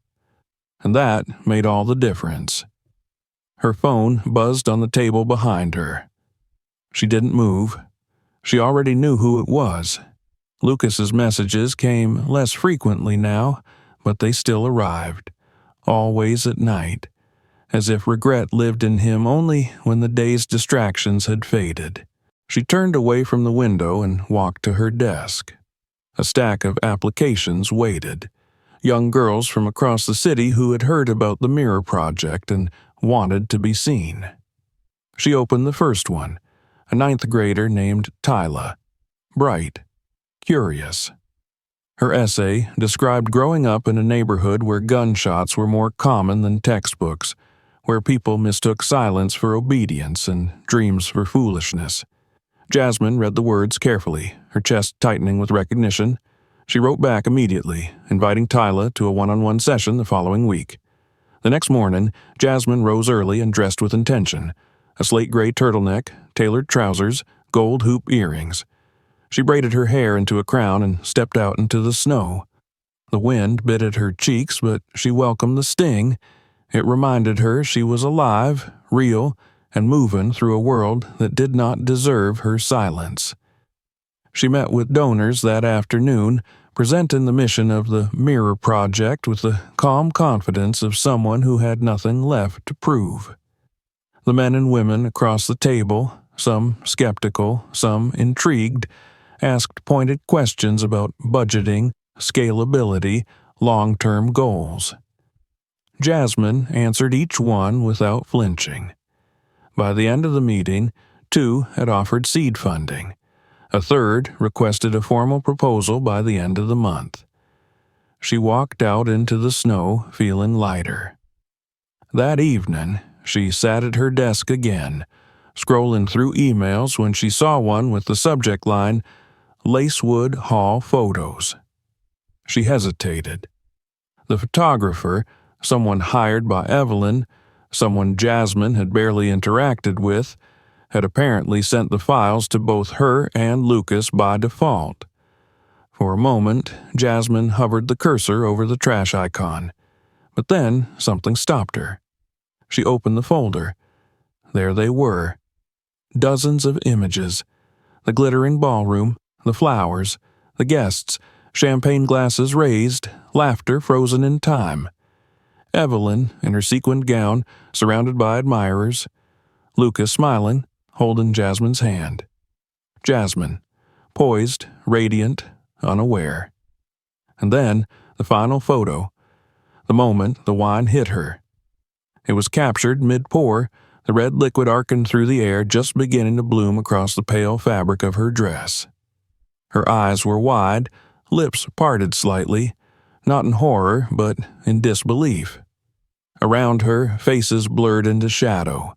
And that made all the difference. Her phone buzzed on the table behind her. She didn't move. She already knew who it was. Lucas's messages came less frequently now, but they still arrived, always at night, as if regret lived in him only when the day's distractions had faded. She turned away from the window and walked to her desk. A stack of applications waited. Young girls from across the city who had heard about the Mirror Project and wanted to be seen. She opened the first one, a ninth grader named Tyla. Bright, curious. Her essay described growing up in a neighborhood where gunshots were more common than textbooks, where people mistook silence for obedience and dreams for foolishness. Jasmine read the words carefully, her chest tightening with recognition. She wrote back immediately, inviting Tyla to a one-on-one session the following week. The next morning, Jasmine rose early and dressed with intention. A slate gray turtleneck, tailored trousers, gold hoop earrings. She braided her hair into a crown and stepped out into the snow. The wind bit at her cheeks, but she welcomed the sting. It reminded her she was alive, real, and moving through a world that did not deserve her silence. She met with donors that afternoon, presenting the mission of the Mirror Project with the calm confidence of someone who had nothing left to prove. The men and women across the table, some skeptical, some intrigued, asked pointed questions about budgeting, scalability, long-term goals. Jasmine answered each one without flinching. By the end of the meeting, 2 had offered seed funding. A third requested a formal proposal by the end of the month. She walked out into the snow feeling lighter. That evening, she sat at her desk again, scrolling through emails when she saw one with the subject line, Lacewood Hall Photos. She hesitated. The photographer, someone hired by Evelyn, someone Jasmine had barely interacted with, had apparently sent the files to both her and Lucas by default. For a moment, Jasmine hovered the cursor over the trash icon, but then something stopped her. She opened the folder. There they were. Dozens of images. The glittering ballroom, the flowers, the guests, champagne glasses raised, laughter frozen in time. Evelyn, in her sequined gown, surrounded by admirers. Lucas smiling, holding Jasmine's hand. Jasmine, poised, radiant, unaware. And then, the final photo. The moment the wine hit her. It was captured mid-pour, the red liquid arcing through the air just beginning to bloom across the pale fabric of her dress. Her eyes were wide, lips parted slightly, not in horror, but in disbelief. Around her, faces blurred into shadow,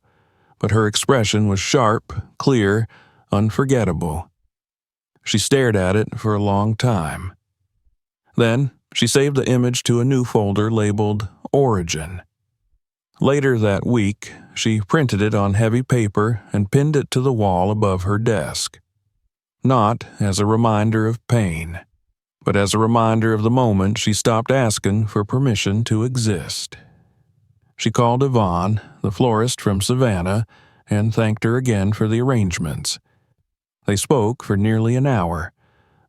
but her expression was sharp, clear, unforgettable. She stared at it for a long time. Then, she saved the image to a new folder labeled Origin. Later that week, she printed it on heavy paper and pinned it to the wall above her desk. Not as a reminder of pain, but as a reminder of the moment she stopped asking for permission to exist. She called Yvonne, the florist from Savannah, and thanked her again for the arrangements. They spoke for nearly an hour,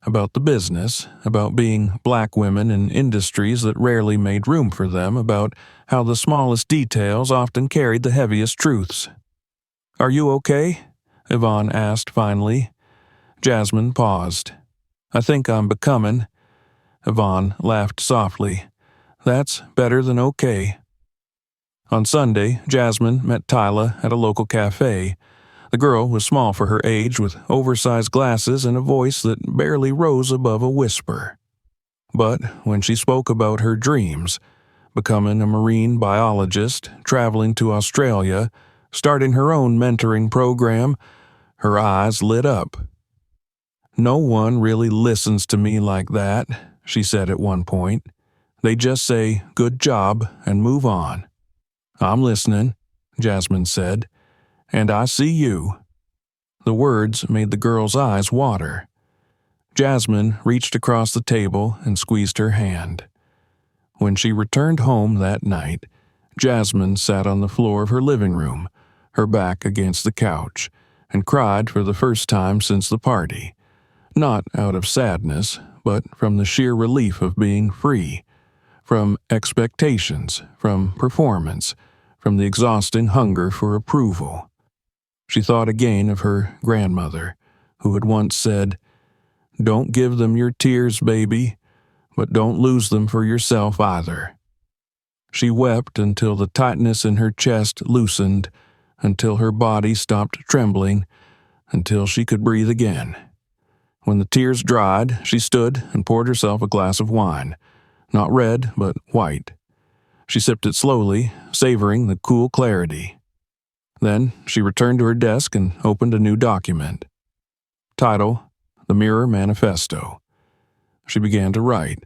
about the business, about being black women in industries that rarely made room for them, about how the smallest details often carried the heaviest truths. "Are you okay?" Yvonne asked finally. Jasmine paused. "I think I'm becoming." Yvonne laughed softly. "That's better than okay." On Sunday, Jasmine met Tyla at a local cafe. The girl was small for her age, with oversized glasses and a voice that barely rose above a whisper. But when she spoke about her dreams, becoming a marine biologist, traveling to Australia, starting her own mentoring program, her eyes lit up. "No one really listens to me like that," she said at one point. "They just say, 'Good job,' and move on." "I'm listening," Jasmine said. "And I see you." The words made the girl's eyes water. Jasmine reached across the table and squeezed her hand. When she returned home that night, Jasmine sat on the floor of her living room, her back against the couch, and cried for the first time since the party, not out of sadness, but from the sheer relief of being free, from expectations, from performance, from the exhausting hunger for approval. She thought again of her grandmother, who had once said, "Don't give them your tears, baby, but don't lose them for yourself either." She wept until the tightness in her chest loosened, until her body stopped trembling, until she could breathe again. When the tears dried, she stood and poured herself a glass of wine, not red, but white. She sipped it slowly, savoring the cool clarity. Then she returned to her desk and opened a new document. Title: The Mirror Manifesto. She began to write.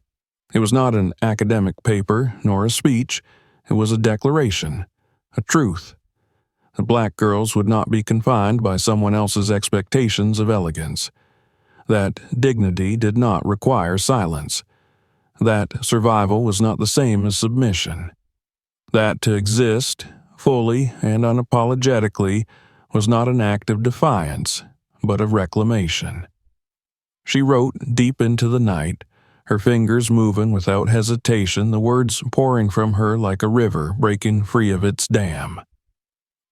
It was not an academic paper, nor a speech. It was a declaration, a truth. The black girls would not be confined by someone else's expectations of elegance. That dignity did not require silence. That survival was not the same as submission. That to exist, fully and unapologetically, was not an act of defiance, but of reclamation. She wrote deep into the night, her fingers moving without hesitation, the words pouring from her like a river breaking free of its dam.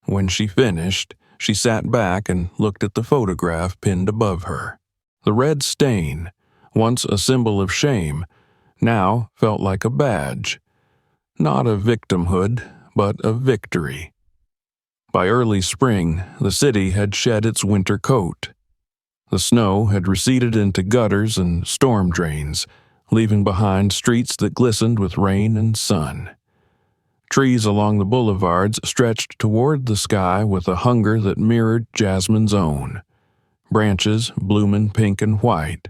When she finished, she sat back and looked at the photograph pinned above her. The red stain, once a symbol of shame, now felt like a badge. Not of victimhood, but of victory. By early spring, the city had shed its winter coat. The snow had receded into gutters and storm drains, leaving behind streets that glistened with rain and sun. Trees along the boulevards stretched toward the sky with a hunger that mirrored Jasmine's own. Branches blooming pink and white,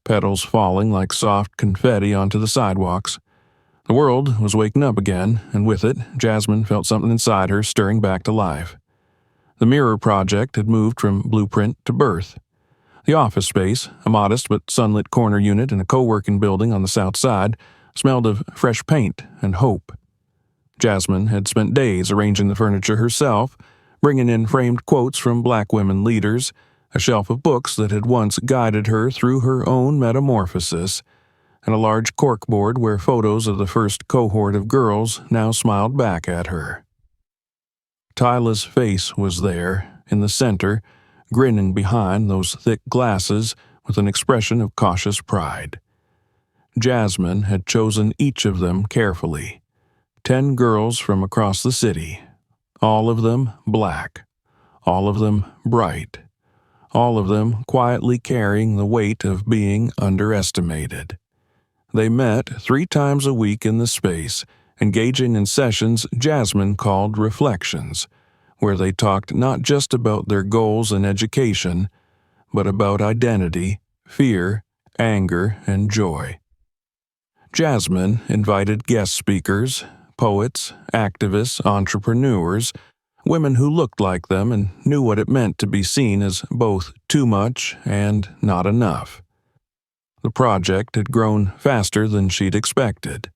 petals falling like soft confetti onto the sidewalks. The world was waking up again, and with it, Jasmine felt something inside her stirring back to life. The Mirror Project had moved from blueprint to birth. The office space, a modest but sunlit corner unit in a co-working building on the south side, smelled of fresh paint and hope. Jasmine had spent days arranging the furniture herself, bringing in framed quotes from black women leaders, a shelf of books that had once guided her through her own metamorphosis, and a large corkboard where photos of the first cohort of girls now smiled back at her. Tyla's face was there, in the center, grinning behind those thick glasses with an expression of cautious pride. Jasmine had chosen each of them carefully. 10 girls from across the city, all of them black, all of them bright, all of them quietly carrying the weight of being underestimated. They met 3 times a week in the space, engaging in sessions Jasmine called reflections, where they talked not just about their goals and education, but about identity, fear, anger, and joy. Jasmine invited guest speakers, poets, activists, entrepreneurs, women who looked like them and knew what it meant to be seen as both too much and not enough. The project had grown faster than she'd expected.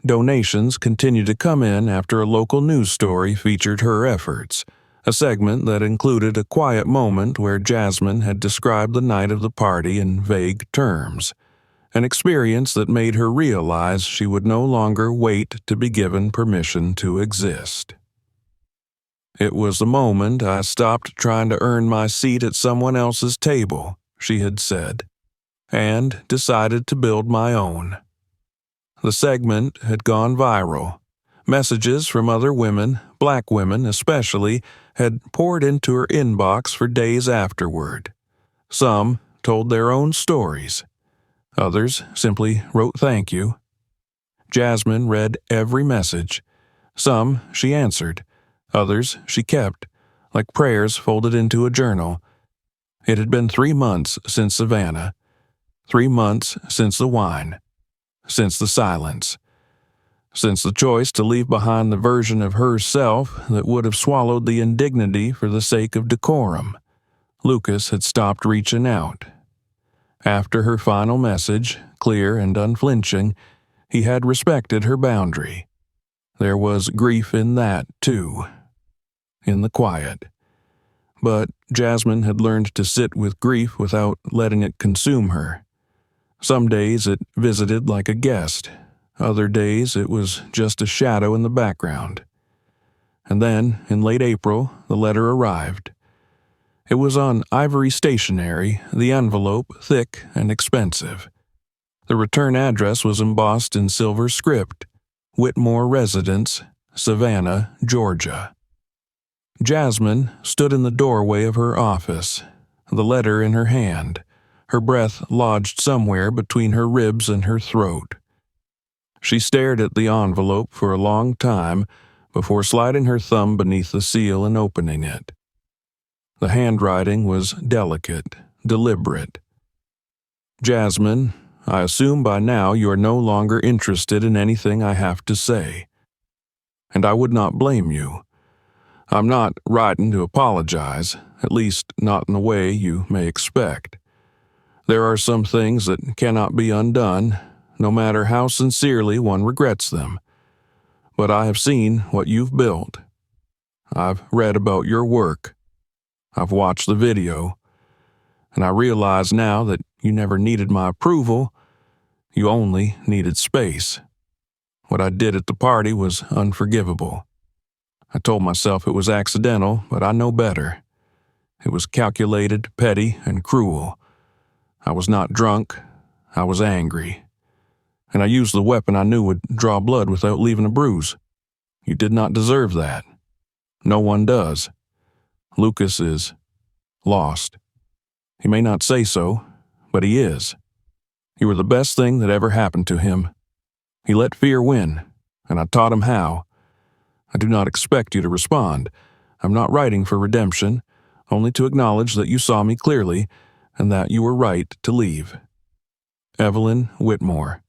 Donations continued to come in after a local news story featured her efforts, a segment that included a quiet moment where Jasmine had described the night of the party in vague terms, an experience that made her realize she would no longer wait to be given permission to exist. "It was the moment I stopped trying to earn my seat at someone else's table," she had said, "and decided to build my own." The segment had gone viral. Messages from other women, black women especially, had poured into her inbox for days afterward. Some told their own stories. Others simply wrote thank you. Jasmine read every message. Some she answered. Others she kept, like prayers folded into a journal. It had been 3 months since Savannah. 3 months since the wine. Since the silence. Since the choice to leave behind the version of herself that would have swallowed the indignity for the sake of decorum. Lucas had stopped reaching out. After her final message, clear and unflinching, he had respected her boundary. There was grief in that, too, in the quiet. But Jasmine had learned to sit with grief without letting it consume her. Some days it visited like a guest. Other days it was just a shadow in the background. And then, in late April, the letter arrived. It was on ivory stationery, the envelope thick and expensive. The return address was embossed in silver script, Whitmore Residence, Savannah, Georgia. Jasmine stood in the doorway of her office, the letter in her hand, her breath lodged somewhere between her ribs and her throat. She stared at the envelope for a long time before sliding her thumb beneath the seal and opening it. The handwriting was delicate, deliberate. Jasmine, I assume by now you are no longer interested in anything I have to say. And I would not blame you. I'm not writing to apologize, at least not in the way you may expect. There are some things that cannot be undone, no matter how sincerely one regrets them. But I have seen what you've built. I've read about your work. I've watched the video. And I realize now that you never needed my approval. You only needed space. What I did at the party was unforgivable. I told myself it was accidental, but I know better. It was calculated, petty, and cruel. I was not drunk. I was angry. And I used the weapon I knew would draw blood without leaving a bruise. You did not deserve that. No one does. Lucas is lost. He may not say so, but he is. You were the best thing that ever happened to him. He let fear win, and I taught him how. I do not expect you to respond. I'm not writing for redemption, only to acknowledge that you saw me clearly and that you were right to leave. Evelyn Whitmore.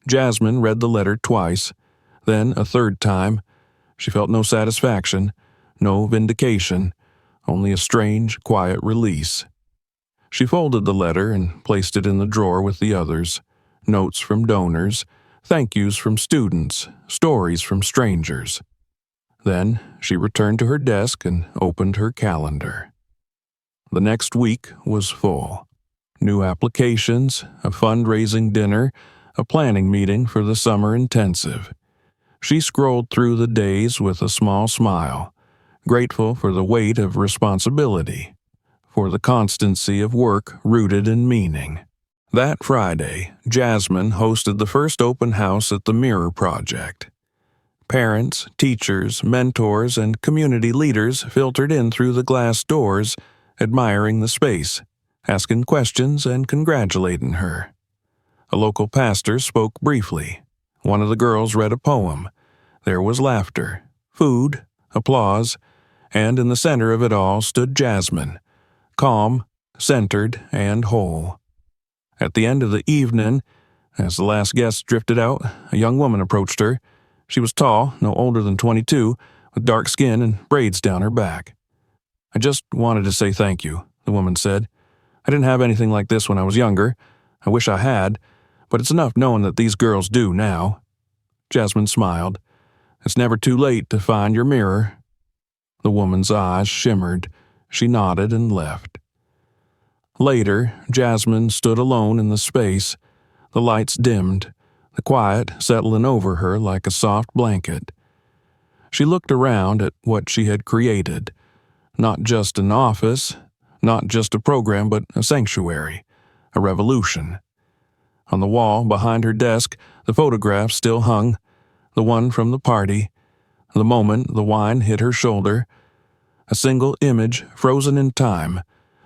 Jasmine read the letter twice, then a third time. She felt no satisfaction, no vindication, only a strange, quiet release. She folded the letter and placed it in the drawer with the others. Notes from donors, thank yous from students, stories from strangers. Then she returned to her desk and opened her calendar. The next week was full. New applications, a fundraising dinner, a planning meeting for the summer intensive. She scrolled through the days with a small smile, grateful for the weight of responsibility, for the constancy of work rooted in meaning. That Friday, Jasmine hosted the first open house at the Mirror Project. Parents, teachers, mentors, and community leaders filtered in through the glass doors, admiring the space, asking questions and congratulating her. A local pastor spoke briefly. One of the girls read a poem. There was laughter, food, applause, and in the center of it all stood Jasmine, calm, centered, and whole. At the end of the evening, as the last guest drifted out, a young woman approached her. She was tall, no older than 22, with dark skin and braids down her back. I just wanted to say thank you, the woman said. I didn't have anything like this when I was younger. I wish I had, but it's enough knowing that these girls do now. Jasmine smiled. It's never too late to find your mirror. The woman's eyes shimmered. She nodded and left. Later, Jasmine stood alone in the space. The lights dimmed, the quiet settling over her like a soft blanket. She looked around at what she had created. Not just an office, not just a program, but a sanctuary, a revolution. On the wall behind her desk, the photograph still hung, the one from the party, the moment the wine hit her shoulder. A single image frozen in time,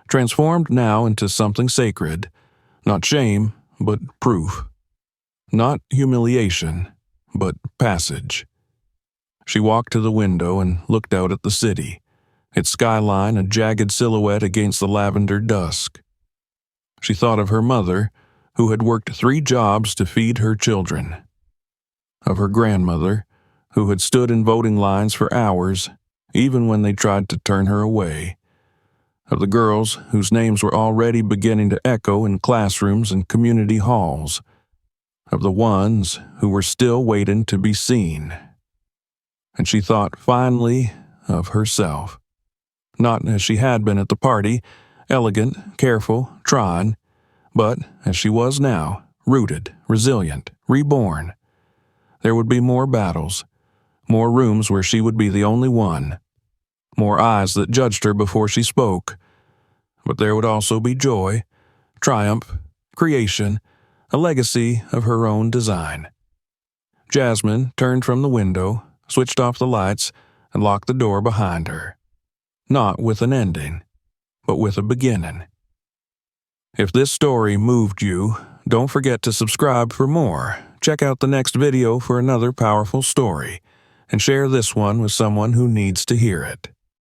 transformed now into something sacred, not shame, but proof. Not humiliation, but passage. She walked to the window and looked out at the city, its skyline a jagged silhouette against the lavender dusk. She thought of her mother, who had worked 3 jobs to feed her children. Of her grandmother, who had stood in voting lines for hours, even when they tried to turn her away. Of the girls whose names were already beginning to echo in classrooms and community halls. Of the ones who were still waiting to be seen. and she thought finally of herself. Not as she had been at the party, elegant, careful, trying, but as she was now, rooted, resilient, reborn. There would be more battles, more rooms where she would be the only one, more eyes that judged her before she spoke. But there would also be joy, triumph, creation, a legacy of her own design. Jasmine turned from the window, switched off the lights, and locked the door behind her. Not with an ending, but with a beginning. If this story moved you, don't forget to subscribe for more. Check out the next video for another powerful story, and share this one with someone who needs to hear it.